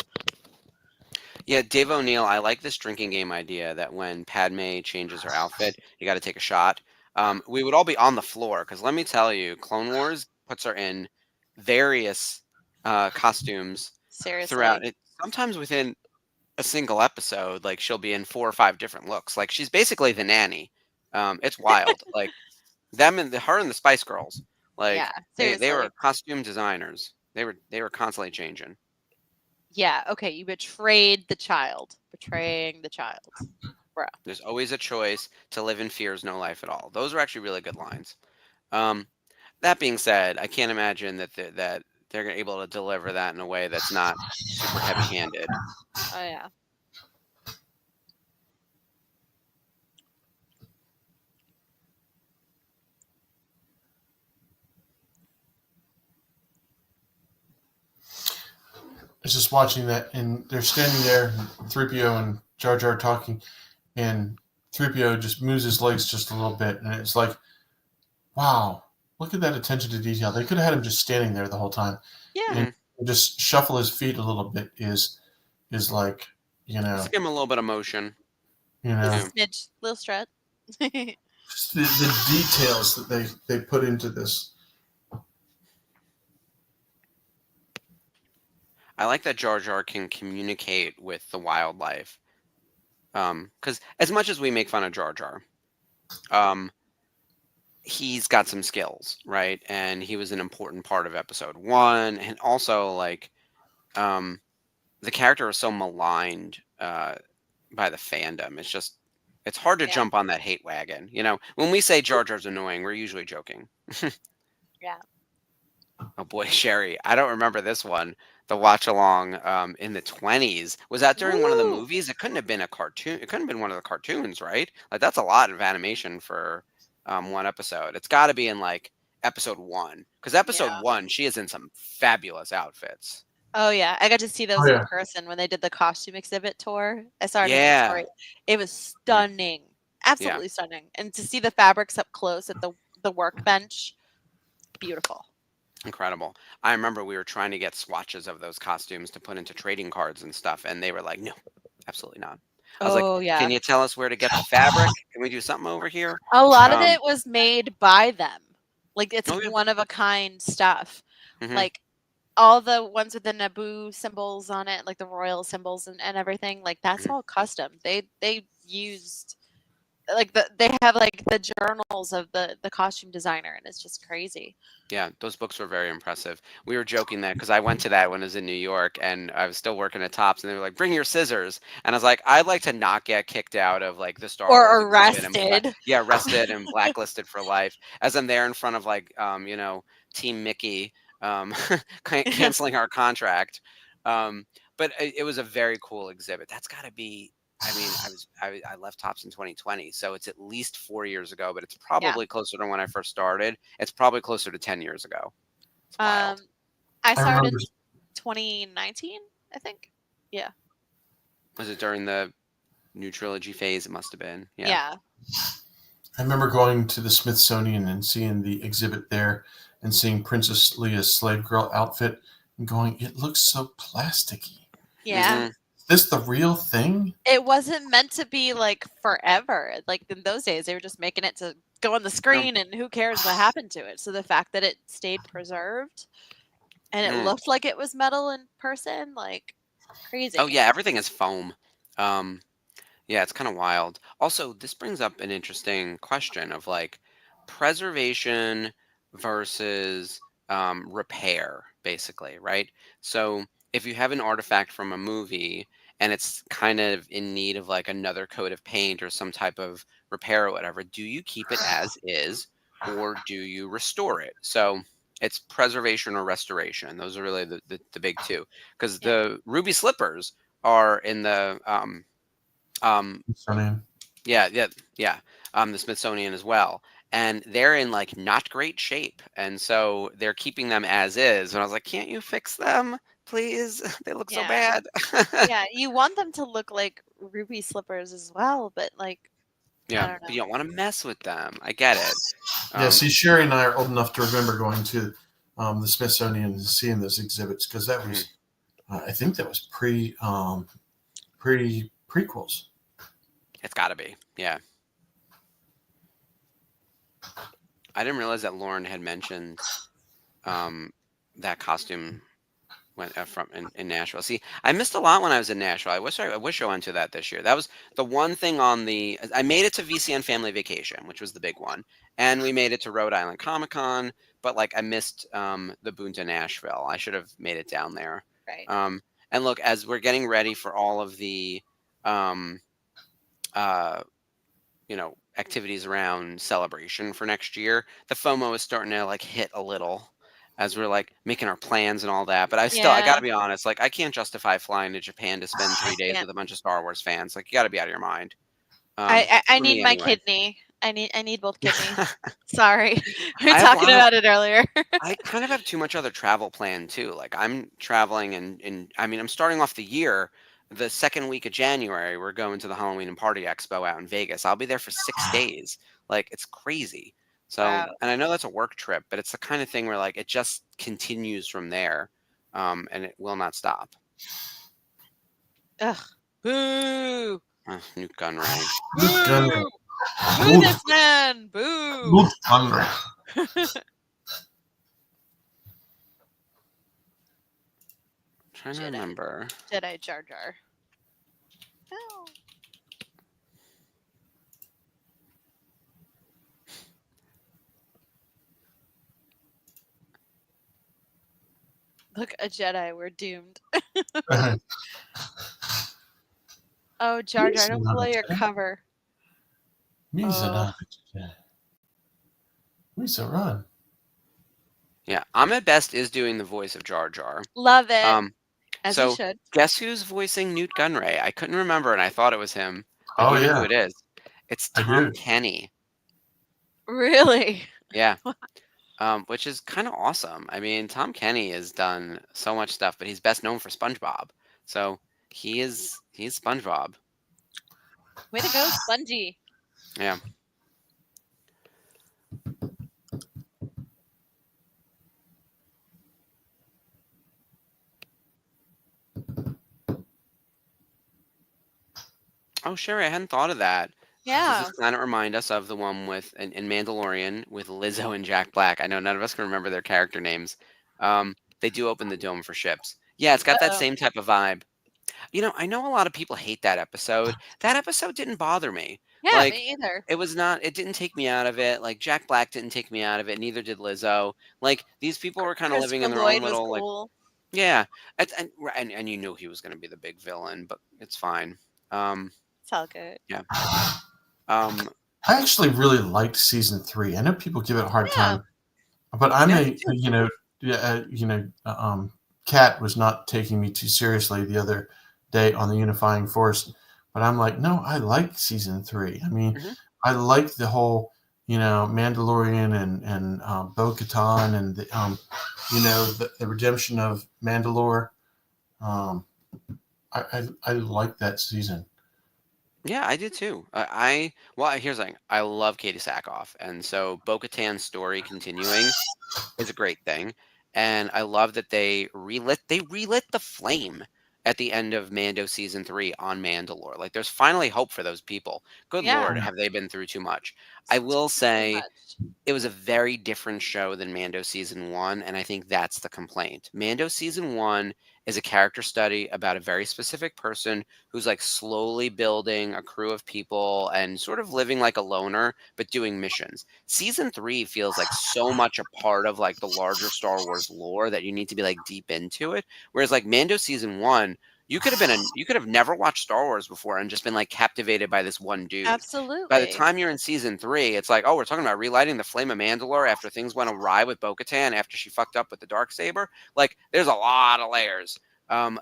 Yeah, Dave O'Neill, I like this drinking game idea that when Padme changes her outfit, you got to take a shot. We would all be on the floor because let me tell you, Clone Wars puts her in various costumes Seriously. throughout it. Sometimes within a single episode, like she'll be in 4 or 5 different looks. Like she's basically the nanny. It's wild. Like her and the Spice Girls. Like Yeah, they were seriously. costume designers. They were constantly changing. Yeah, okay, you betrayed the child. Betraying the child. Bruh. There's always a choice. To live in fear is no life at all. Those are actually really good lines. That being said, I can't imagine that they're able to deliver that in a way that's not super heavy-handed. Oh yeah. I was just watching that, and they're standing there, 3PO and Jar Jar talking, and 3PO just moves his legs just a little bit, and it's like, wow, look at that attention to detail. They could have had him just standing there the whole time. Yeah. And just shuffle his feet a little bit is like, Just give him a little bit of motion. Little smidge, little strut. Just the details that they put into this. I like that Jar Jar can communicate with the wildlife. Because as much as we make fun of Jar Jar, he's got some skills, right? And he was an important part of episode 1, and also like um the character was so maligned by the fandom. It's hard to Yeah. jump on that hate wagon. When we say Jar Jar's annoying, we're usually joking. Yeah. Oh boy, Sherry, I don't remember this one. The watch along in the 20s. Was that during one of the Woo! movies? It couldn't have been a cartoon. It couldn't have been one of the cartoons, right? Like that's a lot of animation for one episode. It's got to be in like episode 1, because episode Yeah. 1 she is in some fabulous outfits. Oh yeah, I got to see those Oh, in yeah. person when they did the costume exhibit tour. I saw it in Yeah. Detroit. It was stunning, absolutely stunning. And to see the fabrics up close at the workbench, beautiful. Incredible. I remember we were trying to get swatches of those costumes to put into trading cards and stuff, and they were like, "No, absolutely not." I was like, Oh yeah, "Can you tell us where to get the fabric? Can we do something over here?" a lot of Um, it was made by them. Like it's oh yeah. one of a kind stuff. Hmm. Like all the ones with the Naboo symbols on it, like the royal symbols and everything, like that's Mhm. all custom. They used like they have like the journals of the costume designer, and it's just crazy. Yeah, those books were very impressive. We were joking that because I went to that when I was in New York, and I was still working at Tops, and they were like, "Bring your scissors," and I was like, "I'd like to not get kicked out of like the Star Wars Or exhibit and arrested. arrested and blacklisted for life." As I'm there in front of like Team Mickey, um, canceling our contract. Um, but it was a very cool exhibit. That's got to be. I mean, I left Tops in 2020, so it's at least 4 years ago, but it's Yeah. probably closer to when I first started. It's probably closer to 10 years ago. It's wild. I I started remember. 2019, I think. Yeah. Was it during the new trilogy phase? It must have been. Yeah. Yeah. I remember going to the Smithsonian and seeing the exhibit there, and seeing Princess Leia's slave girl outfit, and going, "It looks so plasticky. Yeah. Hmm. Is this the real thing?" It wasn't meant to be like forever. Like in those days, they were just making it to go on the screen, and who cares what happened to it. So the fact that it stayed preserved and it Mm. looked like it was metal in person, like crazy. Oh yeah, everything is foam. Um, yeah, it's kind of wild. Also, this brings up an interesting question of like preservation versus repair, basically, right? So if you have an artifact from a movie and it's kind of in need of like another coat of paint or some type of repair or whatever, do you keep it as is or do you restore it? So it's preservation or restoration. Those are really the big two. Because Yeah. the ruby slippers are in the Smithsonian. yeah, the Smithsonian as well, and they're in like not great shape, and so they're keeping them as is. And I was like, "Can't you fix them, please? They look so Yeah. bad." Yeah. You want them to look like ruby slippers as well, but like I Yeah, don't but know. you don't want to mess with them. I get it. Yeah, Um, see, Sherry and I are old enough to remember going to the Smithsonian and seeing those exhibits, because that mhm. was, I think that was prequels. It's got to be. Yeah, I didn't realize that Lauren had mentioned that costume went from in Nashville. See, I missed a lot when I was in Nashville. I wish I went to that this year. That was the one thing on the. I made it to VCN Family Vacation, which was the big one, and we made it to Rhode Island Comic Con. But like I missed the Boone to Nashville. I should have made it down there. Right. And look, as we're getting ready for all of the um, uh, activities around celebration for next year, the FOMO is starting to like hit a little as we're like making our plans and all that. But I Yeah. gotta be honest, like I can't justify flying to Japan to spend 3 days Yeah. with a bunch of Star Wars fans. Like you gotta be out of your mind. I For need me my anyway. kidney. I need both kidneys. Sorry. We were I have a talking lot of about it earlier. I kind of have too much other travel planned too. Like I'm traveling and I mean I'm starting off the year the second week of January. We're going to the Halloween and Party Expo out in Vegas. I'll be there for 6 days. Like it's crazy. So, Wow. and I know that's a work trip, but it's the kind of thing where like it just continues from there, and it will not stop. Ugh. Boo. Newt Gunray. Luke Gunray. Boo. Boo Luke, this man. Boo. Luke Gunray. Trying to Jedi. remember. Jedi Jar Jar. Oh. Look, a Jedi. We're doomed. Oh, Jar Jar, don't blow your cover. Oh, Run. Yeah, Ahmed Best is doing the voice of Jar Jar. love it. Um, As he so should. guess who's voicing Newt Gunray? I couldn't remember, and I thought it was him, but Oh you know who yeah, it is. It's I Tom do. Kenny. Really? Yeah, which is kind of awesome. I mean, Tom Kenny has done so much stuff, but he's best known for SpongeBob. So he's SpongeBob. Way to go, Spongy. Yeah. Oh, sure. I hadn't thought of that. Does Yeah. this planet remind us of the one with in Mandalorian with Lizzo and Jack Black? I know none of us can remember their character names. They do open the dome for ships. Yeah, it's got that Uh-oh. same type of vibe. I know a lot of people hate that episode. That episode didn't bother me. Yeah, Like, me either. it didn't take me out of it. Like, Jack Black didn't take me out of it. Neither did Lizzo. Like, these people were kind of living Christopher in their own Lloyd was little, like, cool. yeah. And you knew he was going to be the big villain, but it's fine. It's all good. Yeah. Um, I actually really liked season 3. I know people give it a hard Yeah. time, but I'm Yeah, a Kat was not taking me too seriously the other day on the Unifying Force, but I'm like, no, I like season 3. I mean, mhm. I like the whole Mandalorian and Bo-Katan and the redemption of Mandalore. I like that season. Yeah, I did too. Well, here's the thing. I love Katie Sackhoff, and so Bo-Katan's story continuing is a great thing. And I love that they relit the flame at the end of Mando season 3 on Mandalore. Like there's finally hope for those people. Good Yeah. Lord, have they been through too much? I will Too say much. it was a very different show than Mando season 1, and I think that's the complaint. Mando season 1 is a character study about a very specific person who's like slowly building a crew of people and sort of living like a loner but doing missions. Season 3 feels like so much a part of like the larger Star Wars lore that you need to be like deep into it. Whereas like Mando season 1, you could have never watched Star Wars before and just been like captivated by this one dude. By the Absolutely. time you're in season 3, it's like, oh, we're talking about relighting the flame of Mandalore after things went awry with Bo-Katan after she fucked up with the dark saber. Like, there's a lot of layers.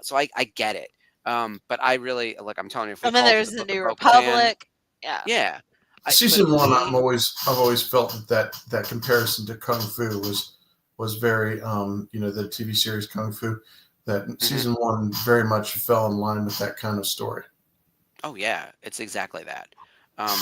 So I get it. But I really like. I'm telling you, if we And then called it there's the the Book of New Bo-Katan, Republic. Yeah. yeah. But Season to 1, me, I've always felt that comparison to Kung Fu was very the TV series Kung Fu. That mhm. season 1 very much fell in line with that kind of story. Oh yeah, it's exactly that. Um,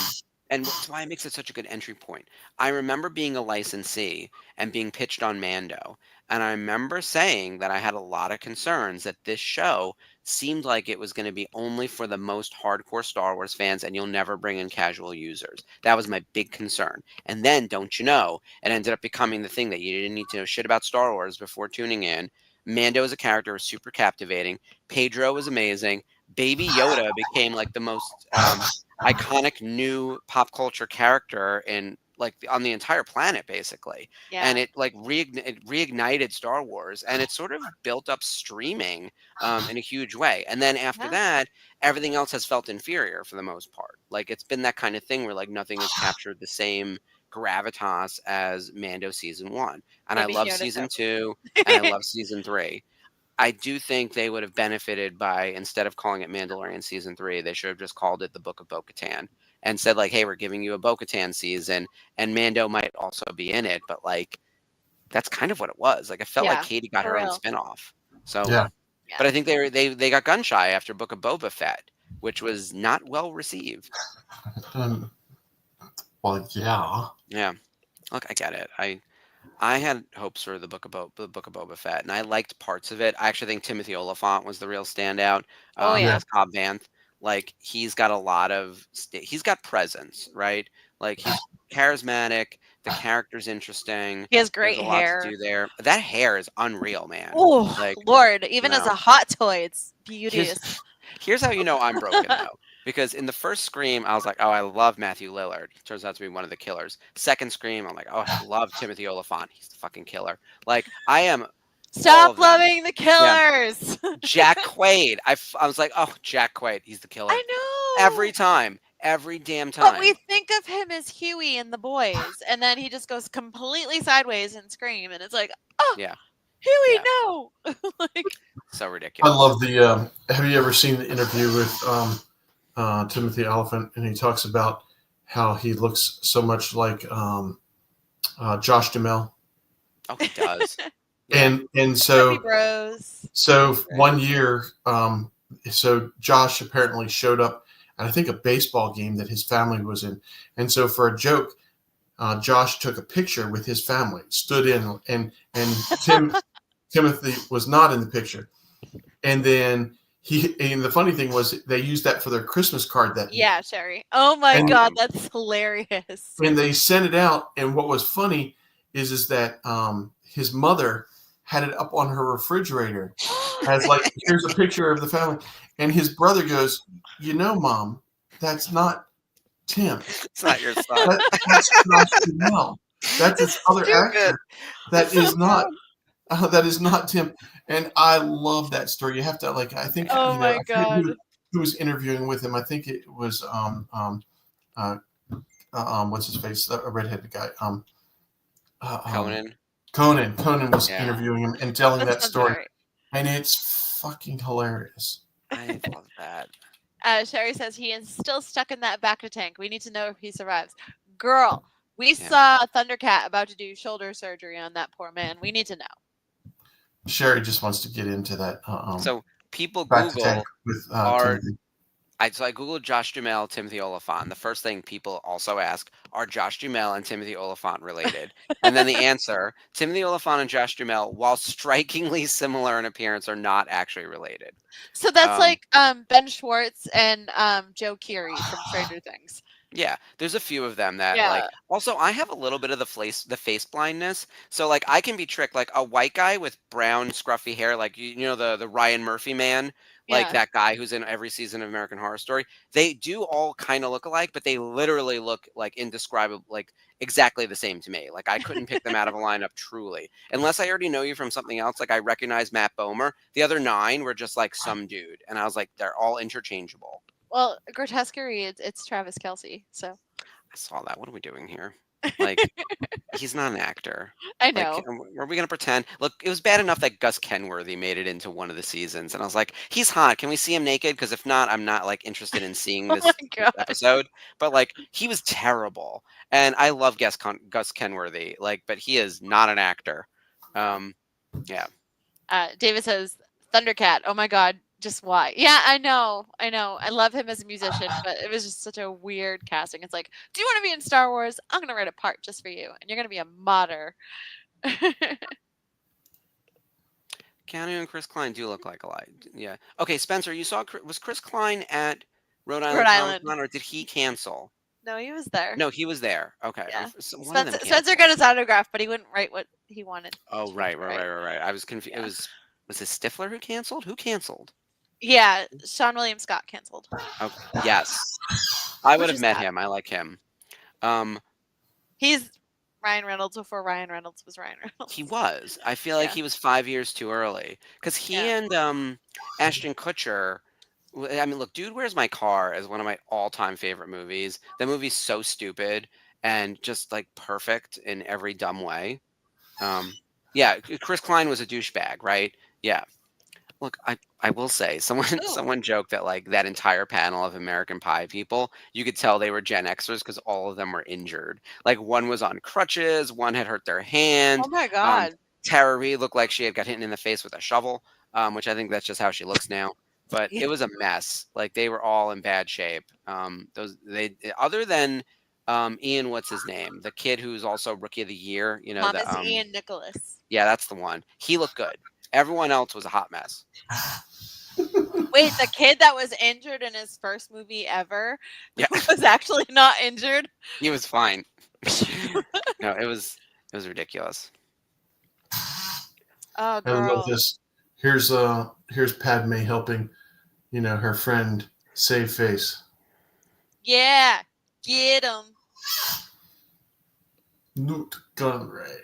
and that's why it makes it such a good entry point. I remember being a licensee and being pitched on Mando, and I remember saying that I had a lot of concerns that this show seemed like it was going to be only for the most hardcore Star Wars fans, and you'll never bring in casual users. That was my big concern. And then, don't you know, it ended up becoming the thing that you didn't need to know shit about Star Wars before tuning in. Mando as a character was super captivating. Pedro was amazing. Baby Yoda became like the most iconic new pop culture character in like on the entire planet basically, and Yeah. it like it reignited Star Wars, and it sort of built up streaming in a huge way. And then after Yeah. that, everything else has felt inferior for the most part. Like it's been that kind of thing where like nothing has captured the same gravitas as Mando season 1, and I Baby love Yoda season show. 2, and I love season 3. I do think they would have benefited by instead of calling it Mandalorian season 3, they should have just called it the Book of Bo-Katan and said like, "Hey, we're giving you a Bo-Katan season, and Mando might also be in it." But like, that's kind of what it was. Like, I felt like Yeah. Katie got For her own real. spinoff. So, Yeah. Yeah. but I think they got gun shy after Book of Boba Fett, which was not well received. Well, yeah. Yeah, look, I get it. I had hopes for the Book of Boba Fett, and I liked parts of it. I actually think Timothy Oliphant was the real standout Oh yeah. Yeah. as Cobb Vanth. Like he's got a lot of he's got presence, right? Like he's charismatic. The character's interesting. He has There's great a lot to hair. do there. That hair is unreal, man. Oh Like Lord, even as no. a hot toy, it's Here's beauteous. here's how you know I'm broken though. Because in the first Scream, I was like, oh, I love Matthew Lillard. He turns out to be one of the killers. Second Scream, I'm like, oh, I love Timothy Oliphant. He's the fucking killer. Like, I am Stop of them. loving the killers. Jack Quaid. I was like, oh, Jack Quaid, he's the killer. I know. Every time. Every damn But time. we think of him as Huey in The Boys, and then he just goes completely sideways in Scream, and it's like, oh, Yeah. Huey, Yeah. no. Like, So I ridiculous. love the. Have you ever seen the interview with Timothy Oliphant? And he talks about how he looks so much like Josh Duhamel. Oh, he does. Yeah. And Chubby Bros. so one year, so Josh apparently showed up at I think a baseball game that his family was in, and so for a joke, Josh took a picture with his family, stood in, and Timothy was not in the picture, and then and the funny thing was they used that for their Christmas card that year. Yeah, Sherry. Oh my And- God, that's hilarious. And they sent it out, and what was funny is that his mother had it up on her refrigerator as like, here's a picture of the family, and his brother goes, Mom, that's not Tim. It's not your son. That's Josh Duhamel. That's this other Stupid. actor that That's is so not dumb. that is not Tim. And I love that story. You have to I think Oh my I forget God. who was interviewing with him. I think it was what's his face, a redheaded guy. Conan. Conan was Yeah. interviewing him and telling that sounds story, right. and it's fucking hilarious. I love that. Sherry says he is still stuck in that back tank. We need to know if he survives. Girl, we Yeah. saw Thundercat about to do shoulder surgery on that poor man. We need to know. Sherry just wants to get into that. So people back to Google tank with are Timothy. I googled Josh Duhamel, Timothy Oliphant. The first thing people also ask, are Josh Duhamel and Timothy Oliphant related? And then the answer, Timothy Oliphant and Josh Duhamel, while strikingly similar in appearance, are not actually related. So that's Um, like Ben Schwartz and Joe Keery from Stranger Things. Yeah, there's a few of them that Yeah. like. Also, I have a little bit of the face blindness, so like I can be tricked. Like a white guy with brown scruffy hair, like you know the Ryan Murphy man, like Yeah. that guy who's in every season of American Horror Story. They do all kind of look alike, but they literally look like indescribable, like exactly the same to me. Like I couldn't pick them out of a lineup truly, unless I already know you from something else. Like I recognize Matt Bomer. The other 9 were just like some dude, and I was like, they're all interchangeable. Well, Grotesquerie, it's Travis Kelce. So I saw that. What are we doing here? Like, he's not an actor. I Like, know. are we gonna pretend? Look, it was bad enough that Gus Kenworthy made it into one of the seasons, and I was like, he's hot. Can we see him naked? Because if not, I'm not like interested in seeing Oh this my God. episode. But like, he was terrible, and I love Gus Kenworthy. Like, but he is not an actor. Yeah. David says Thundercat. Oh my God. Just why? Yeah, I know. I love him as a musician, but it was just such a weird casting. It's like, do you want to be in Star Wars? I'm gonna write a part just for you, and you're gonna be a modder. Keanu and Chris Klein do look like alike. Yeah. Okay, Spencer, you saw was Chris Klein at Rhode Island Rhode Comic Island. Con, or did he cancel? No, he was there. No, he was there. Okay. Yeah. One of them Spencer canceled. got his autograph, but he wouldn't write what he wanted. Oh, right. Right. I was confused. Yeah. Was it Stifler who canceled? Who canceled? Yeah, Sean William Scott canceled. Oh, yes. I would Which have is met sad. him. I like him. He's Ryan Reynolds before Ryan Reynolds was Ryan Reynolds. He was. I feel like Yeah. he was 5 years too early because he Yeah. and Ashton Kutcher. I mean, look, Dude, Where's My Car is one of my all-time favorite movies. That movie's so stupid and just like perfect in every dumb way. Yeah, Chris Klein was a douchebag, right? Yeah. Look, I will say someone joked that like that entire panel of American Pie people, you could tell they were Gen Xers because all of them were injured. Like one was on crutches, one had hurt their hand. Oh my God. Tara Reid looked like she had got hit in the face with a shovel, which I think that's just how she looks now. But Yeah. it was a mess. Like they were all in bad shape. Other than Ian, what's his name? The kid who's also Rookie of the Year. You know, Mom is Ian Nicholas. yeah, that's the one. He looked good. Everyone else was a hot mess. Wait, the kid that was injured in his first movie ever Yeah. was actually not injured? He was fine. No, it was ridiculous. Oh, I love girl. this. Here's Padme helping, her friend save face. Yeah. Get him. Newt Gunray.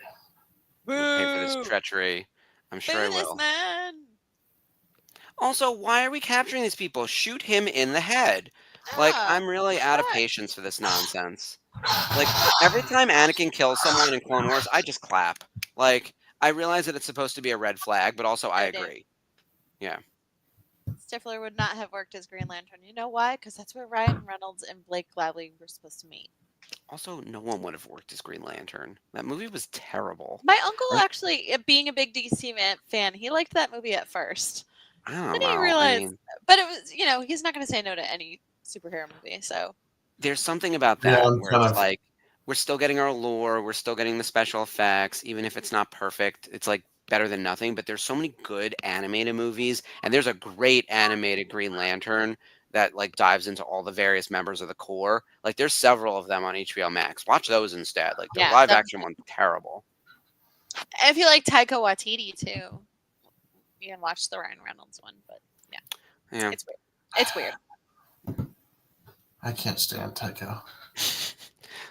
Pay for this treachery. I'm sure I will. Businessman. Also, why are we capturing these people? Shoot him in the head. Like, Yeah, I'm really out of correct. patience for this nonsense. Like, every time Anakin kills someone in Clone Wars, I just clap. Like, I realize that it's supposed to be a red flag, but also I I do. agree. Yeah. Stifler would not have worked as Green Lantern. You know why? Because that's where Ryan Reynolds and Blake Lively were supposed to meet. Also, no one would have worked as Green Lantern. That movie was terrible. My uncle And actually, being a big DC fan, he liked that movie at first. I Then don't he know. I realized, mean, but it was, he's not going to say no to any superhero movie. So there's something about Yeah, that I'm where kind it's of. like we're still getting our lore, we're still getting the special effects, even if it's not perfect. It's like better than nothing. But there's so many good animated movies, and there's a great animated Green Lantern that like dives into all the various members of the Corps. Like there's several of them on HBO Max. Watch those instead. Like the yeah, live action one's terrible. if you like Taika Waititi too, you can watch the Ryan Reynolds one. But yeah, Yeah. it's weird. It's weird. I can't stand Tycho.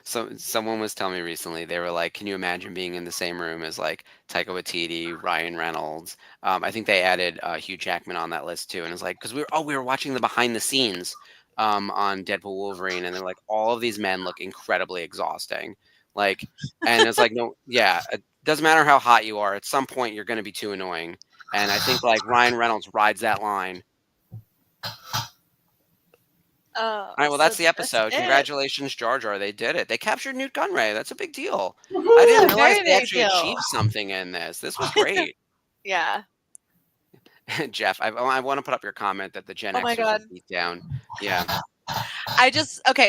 So someone was telling me recently, they were like, "Can you imagine being in the same room as like Taika Waititi, Ryan Reynolds?" I think they added Hugh Jackman on that list too, and it's like because we were watching the behind the scenes on Deadpool Wolverine, and they're like, all of these men look incredibly exhausting, like, and it's like, no, yeah, it doesn't matter how hot you are, at some point you're going to be too annoying, and I think like Ryan Reynolds rides that line. Oh, All right, well, so that's the that's episode. it. Congratulations, Jar Jar. They did it. They captured Newt Gunray. That's a big deal. I Woohoo! didn't A realize very they big actually deal. achieved something in this. This was great. Yeah. Jeff, I want to put up your comment that the Gen Oh my Xers are God. beat down. Yeah.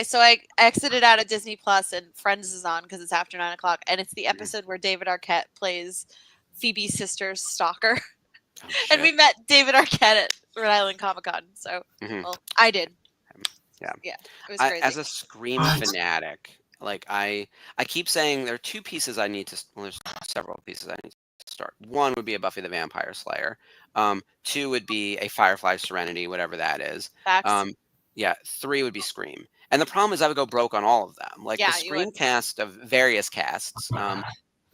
So I exited out of Disney Plus and Friends is on because it's after 9 o'clock, and it's the Mhm. episode where David Arquette plays Phoebe's sister's stalker, Oh, and we shit. met David Arquette at Rhode Island Comic Con. So, Mhm. well, I did. Yeah. Yeah, it was As crazy. a Scream What? fanatic, like I keep saying there are two pieces I need to. Well, there's several pieces I need to start. One would be a Buffy the Vampire Slayer. Two would be a Firefly Serenity, whatever that is. Facts. Yeah. Three would be Scream. And the problem is I would go broke on all of them. Like the Yeah, you would. Scream cast of various casts.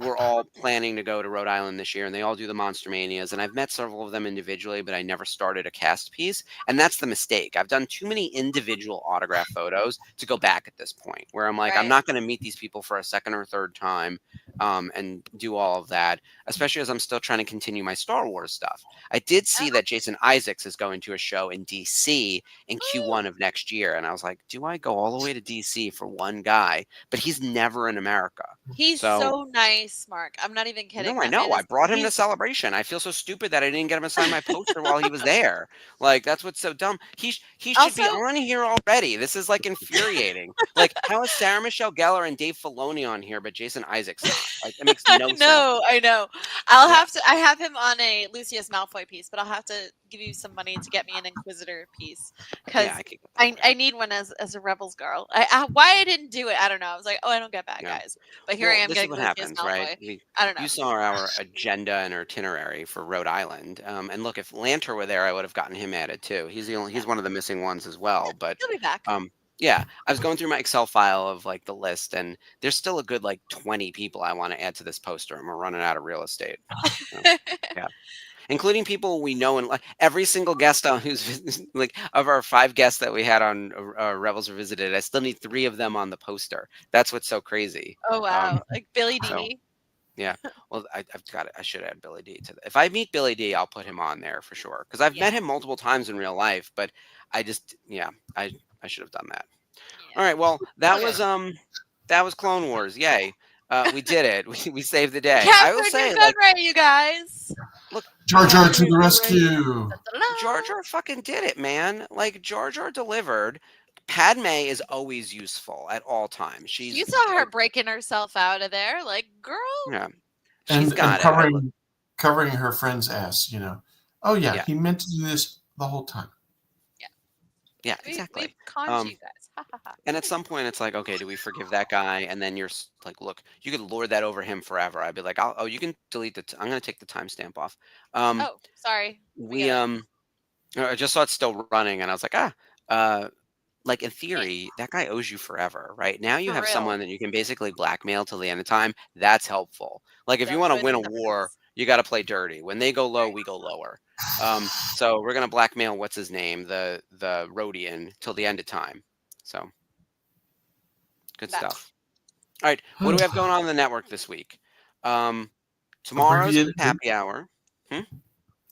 We're all planning to go to Rhode Island this year, and they all do the Monster Manias. And I've met several of them individually, but I never started a cast piece. And that's the mistake. I've done too many individual autograph photos to go back at this point, where I'm like, I'm Right. not going to meet these people for a second or third time and do all of that, especially as I'm still trying to continue my Star Wars stuff. I did see that Jason Isaacs is going to a show in DC in Q1 of next year. And I was like, do I go all the way to DC for one guy? But he's never in America. He's So so nice, Mark. I'm not even kidding. no, I That man know. I is. brought him to He's. Celebration. I feel so stupid that I didn't get him to sign my poster while he was there. Like that's what's so dumb. He should be Also, on here already. This is like infuriating. Like how is Sarah Michelle Gellar and Dave Filoni on here, but Jason Isaac's not? Like it makes no sense. I know. I'll Yeah. have to. I have him on a Lucius Malfoy piece, but I'll have to give you some money to get me an Inquisitor piece because Yeah, I could get that. I need one as a Rebels girl. Why I didn't do it, I don't know. I was like, oh, I don't get bad Yeah. guys, but here I Well, am this is getting what Lucius happens, Malfoy. right? I don't know. You saw our agenda and our itinerary for Rhode Island, and look, if Lanter were there, I would have gotten him added too. He's one of the missing ones as well. But He'll be back. yeah, I was going through my Excel file of like the list, and there's still a good like 20 people I want to add to this poster, and we're running out of real estate. So, yeah. Including people we know, and like every single guest on who's like of our 5 guests that we had on Rebels Revisited, I still need 3 of them on the poster. That's what's so crazy. Oh wow, like Billy So D. yeah, well, I've got it. I should add Billy D to. If I meet Billy D, I'll put him on there for sure because I've met Yeah. him multiple times in real life. But I just I should have done that. Yeah. All right, well that Okay. was Clone Wars. Yay, we did it. We saved the day. I will Captured say, New like, Gunray, you guys. look, Jar Jar to Captured the New rescue! Jar Jar fucking did it, man. Like Jar Jar delivered. Padme is always useful at all times. You She's saw her breaking herself out of there, like girl. yeah, she's And got it. covering her friend's ass, Oh yeah, Yeah. he meant to do this the whole time. Yeah, We exactly. conned you guys. Ha, ha, ha. And at some point, it's like, okay, do we forgive that guy? And then you're like, look, you could lord that over him forever. I'd be like, you can delete I'm going to take the timestamp off. Oh, sorry. We I just saw it still running, and I was like, like in theory, that guy owes you forever, right? Now you For have real. someone that you can basically blackmail till the end of time. That's helpful. Like if you Don't want do to win a any war, numbers. you got to play dirty. When they go low, we go lower. So we're gonna blackmail what's his name, the Rhodian, till the end of time. So good That. stuff. All right, what do we have going on in the network this week? Tomorrow's Abbreviated week. happy hour.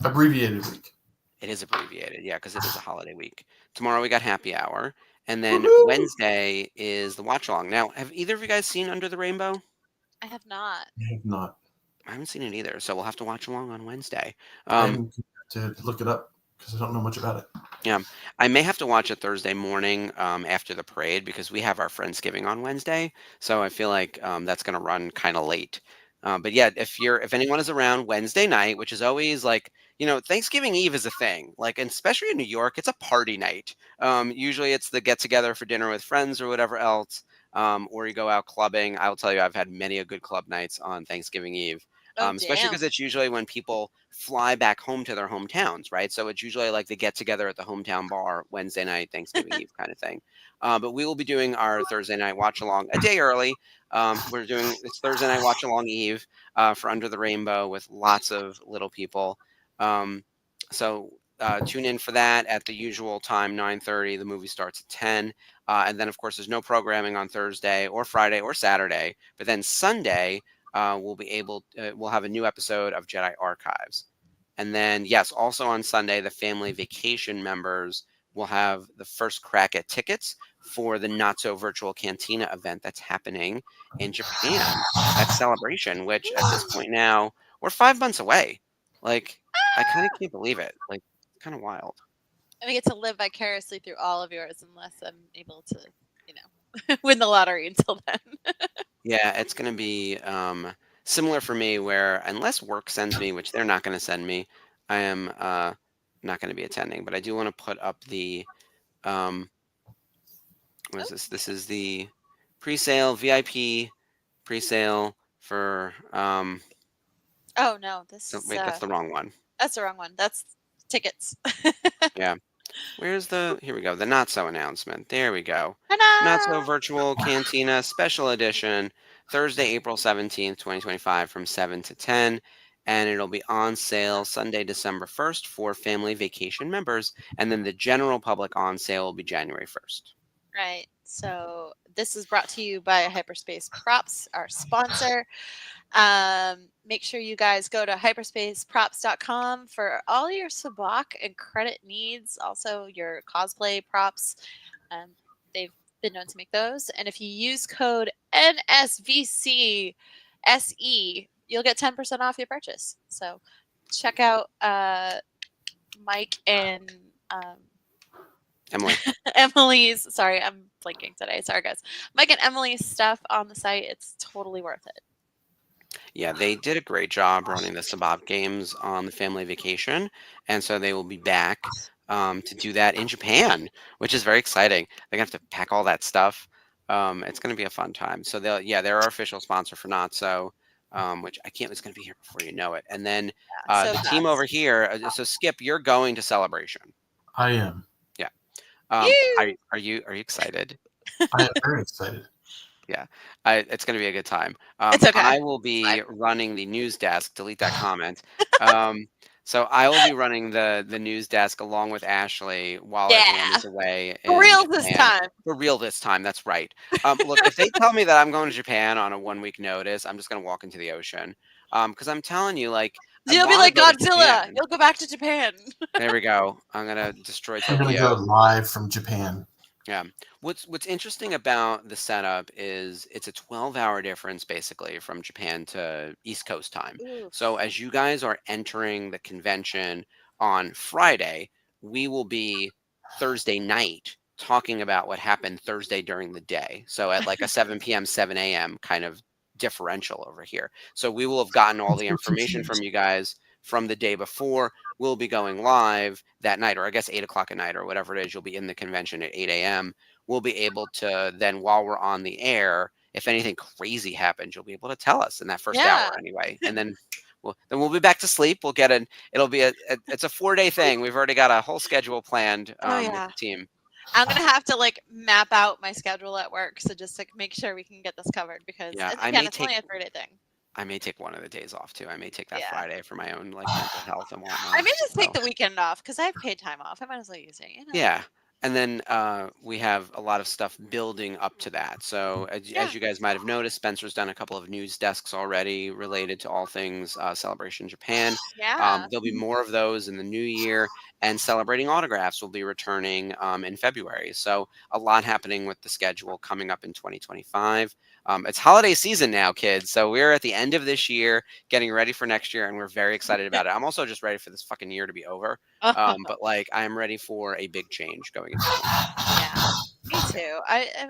Abbreviated week. It is abbreviated, yeah, because it is a holiday week. Tomorrow we got happy hour, and then Woohoo! Wednesday is the watch along. Now, have either of you guys seen Under the Rainbow? I have not. I have not. I haven't seen it either, so we'll have to watch along on Wednesday. I'm to look it up because I don't know much about it. Yeah, I may have to watch it Thursday morning after the parade because we have our Friendsgiving on Wednesday, so I feel like that's going to run kind of late. But yeah, if anyone is around Wednesday night, which is always like, Thanksgiving Eve is a thing, like, and especially in New York, it's a party night. Usually it's the get together for dinner with friends or whatever else, or you go out clubbing. I'll tell you, I've had many a good club nights on Thanksgiving Eve. Oh, Especially damn. because it's usually when people fly back home to their hometowns, right? So it's usually like they get together at the hometown bar Wednesday night, Thanksgiving Eve kind of thing. But we will be doing our Thursday night watch along a day early. We're doing this Thursday night watch along Eve for Under the Rainbow with lots of little people. So tune in for that at the usual time, 9:30. The movie starts at 10. And then, of course, there's no programming on Thursday or Friday or Saturday. But then Sunday, we'll have a new episode of Jedi Archives. And then, yes, also on Sunday, the family vacation members will have the first crack at tickets for the Not So Virtual Cantina event that's happening in Japan at Celebration, which at this point now, we're 5 months away. Like, I kind of can't believe it. Like, kind of wild. I get to live vicariously through all of yours unless I'm able to, win the lottery until then. Yeah, it's going to be similar for me where unless work sends me, which they're not going to send me, I am not going to be attending. But I do want to put up the, what is this? This is the pre-sale, VIP pre-sale for, Oh, no. This is, wait, that's the wrong one. That's the wrong one. That's tickets. Yeah. Where's here we go, the Not So announcement. There we go. Ta-da! Not So Virtual Cantina Special Edition, Thursday, April 17th, 2025 from 7 to 10. And it'll be on sale Sunday, December 1st for family vacation members. And then the general public on sale will be January 1st. Right. So this is brought to you by Hyperspace Props, our sponsor. Make sure you guys go to hyperspaceprops.com for all your sabacc and credit needs, also your cosplay props. They've been known to make those. And if you use code NSVCSE, you'll get 10% off your purchase. So check out Mike and Emily. Emily's, sorry, I'm blinking today. Sorry, guys. Mike and Emily's stuff on the site. It's totally worth it. Yeah, they did a great job running the Sabab games on the family vacation. And so they will be back to do that in Japan, which is very exciting. They're going to have to pack all that stuff. It's going to be a fun time. So they're our official sponsor for Not So, which it's going to be here before you know it. And then the team over here, so Skip, you're going to Celebration. I am. Yeah. Are you excited? I am very excited. Yeah, it's going to be a good time. It's okay. I will be running the news desk. Delete that comment. So I will be running the news desk along with Ashley while everyone is away. For real this time. For real this time. That's right. Look, if they tell me that I'm going to Japan on a 1 week notice, I'm just going to walk into the ocean. Because I'm telling you, like, you'll be like Godzilla. You'll go back to Japan. There we go. I'm going to destroy Tokyo. I'm going to go live from Japan. Yeah. What's interesting about the setup is it's a 12-hour difference basically from Japan to East Coast time. Ooh. So as you guys are entering the convention on Friday, we will be Thursday night talking about what happened Thursday during the day. So at like a 7 p.m., 7 a.m. kind of differential over here. So we will have gotten all the information from you guys from the day before. We'll be going live that night, or I guess 8 o'clock at night or whatever it is. You'll be in the convention at 8 a.m. We'll be able to then, while we're on the air, if anything crazy happens, you'll be able to tell us in that first hour anyway. And then we'll be back to sleep. We'll get it's a 4-day thing. We've already got a whole schedule planned with the team. I'm going to have to map out my schedule at work. So just make sure we can get this covered because it's only a 3-day thing. I may take one of the days off too. I may take that Yeah. Friday for my own like mental health and whatnot. I may just take So, the weekend off because I have paid time off. I might as well use it. yeah. And then we have a lot of stuff building up to that. So as you guys might have noticed, Spencer's done a couple of news desks already related to all things Celebration Japan. Yeah. There'll be more of those in the new year, and Celebrating Autographs will be returning in February. So a lot happening with the schedule coming up in 2025. It's holiday season now, kids. So we're at the end of this year, getting ready for next year, and we're very excited about it. I'm also just ready for this fucking year to be over. But like, I'm ready for a big change going into 2025. Yeah, me too.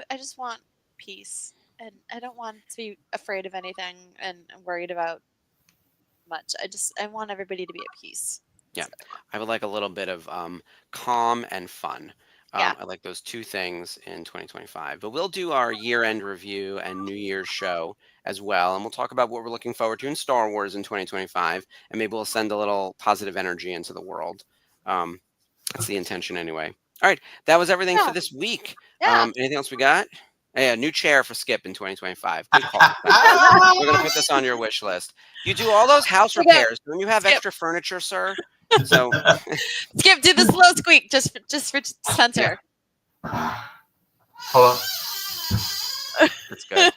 I just want peace, and I don't want to be afraid of anything and worried about much. I want everybody to be at peace. Yeah, So, I would like a little bit of calm and fun. yeah. I like those two things in 2025. But we'll do our year-end review and New Year's show as well, and we'll talk about what we're looking forward to in Star Wars in 2025, and maybe we'll send a little positive energy into the world. That's the intention anyway. All right, that was everything for Yeah. this week. Yeah. Anything else we got? Yeah, new chair for Skip in 2025. Good call. We're gonna put this on your wish list. You do all those house We got- repairs. Don't you have Skip. extra furniture, sir? So Skip, do the slow squeak just for Spencer. Hold on. that's good.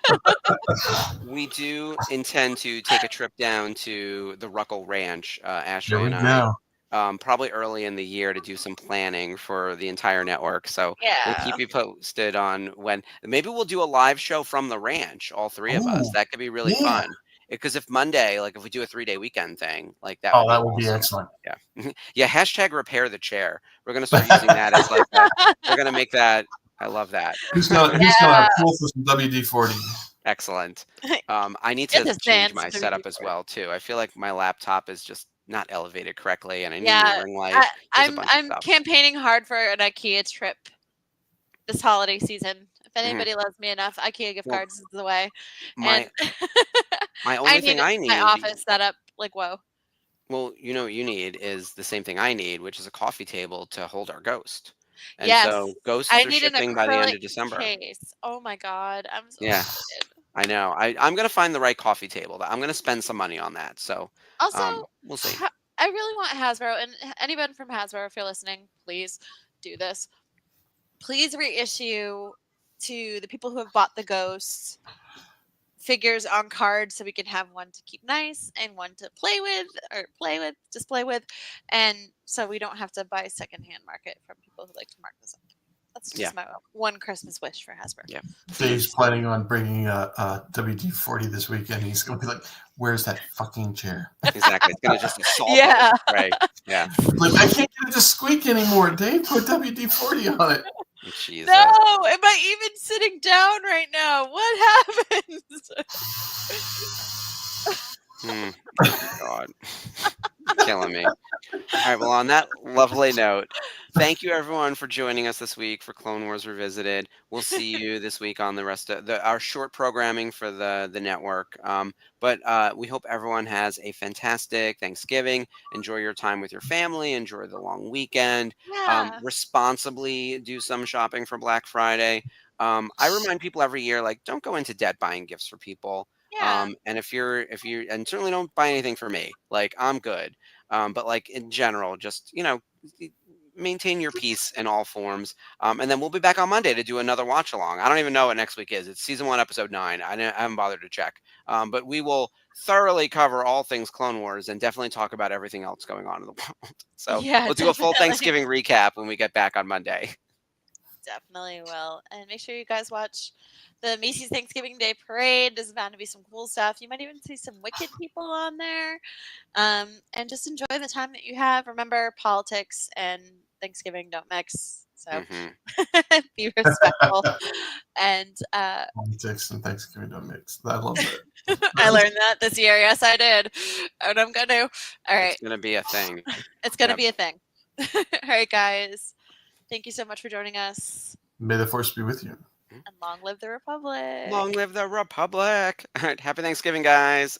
We do intend to take a trip down to the Ruckle Ranch, Ashley There we and I. go. Probably early in the year to do some planning for the entire network. So we'll Yeah. keep you posted on when. Maybe we'll do a live show from the ranch, all three of us. Ooh, That could be really yeah. fun. Because if Monday, like if we do a 3-day weekend thing, like that Oh, would that be would be awesome. excellent. Yeah. Yeah. Hashtag repair the chair. We're gonna start using that as like we're gonna make that. I love that. He's gonna have pull for some WD-40. Excellent. I need Get to this change dance my to setup be as for- well too. I feel like my laptop is just not elevated correctly, and I need a Yeah, new ring light. There's a bunch of I'm stuff. campaigning hard for an IKEA trip this holiday season. If Mhm. anybody loves me enough, IKEA gift Well, cards is the way. My And my I only thing need I my need, office set up like whoa. well, you know what you need is the same thing I need, which is a coffee table to hold our ghost. And Yes, so ghosts I are need an shipping by the end acrylic of December. case. Oh my god, I'm so Yeah, excited. I know. I'm gonna find the right coffee table. I'm gonna spend some money on that. So Also, we'll see. I really want Hasbro, and anyone from Hasbro, if you're listening, please do this. Please reissue to the people who have bought the ghosts figures on cards so we can have one to keep nice and one to display with, and so we don't have to buy secondhand market from people who like to mark this up. That's just my one Christmas wish for Hasbro. Yeah. Dave's planning on bringing a WD-40 this weekend. He's gonna be like, "Where's that fucking chair?" Exactly. It's gonna just assault Yeah. it. Right. Yeah. Like, I can't get it to squeak anymore. Dave, put WD-40 on it. Jesus. No, am I even sitting down right now? What happens? God. Killing me. All right. Well, on that lovely note, thank you everyone for joining us this week for Clone Wars Revisited. We'll see you this week on the rest of our short programming for the network. But we hope everyone has a fantastic Thanksgiving. Enjoy your time with your family. Enjoy the long weekend. Yeah. Responsibly do some shopping for Black Friday. I remind people every year, like, don't go into debt buying gifts for people. Yeah. And if you're and certainly don't buy anything for me, like I'm good. But like in general, just maintain your peace in all forms. And then we'll be back on Monday to do another watch along. I don't even know what next week is. It's season 1, episode 9. I haven't bothered to check. But we will thoroughly cover all things Clone Wars and definitely talk about everything else going on in the world. So Yeah, we'll do a full definitely. Thanksgiving recap when we get back on Monday. Definitely will. And make sure you guys watch the Macy's Thanksgiving Day Parade. There's bound to be some cool stuff. You might even see some wicked people on there. And just enjoy the time that you have. Remember, politics and Thanksgiving don't mix. So be respectful. And Politics and Thanksgiving don't mix. I love that. I learned that this year. Yes, I did. And I'm going to. All right. It's going to be a thing. It's going to be a thing. All right, guys. Thank you so much for joining us. May the force be with you. And long live the Republic. Long live the Republic. All right. Happy Thanksgiving, guys.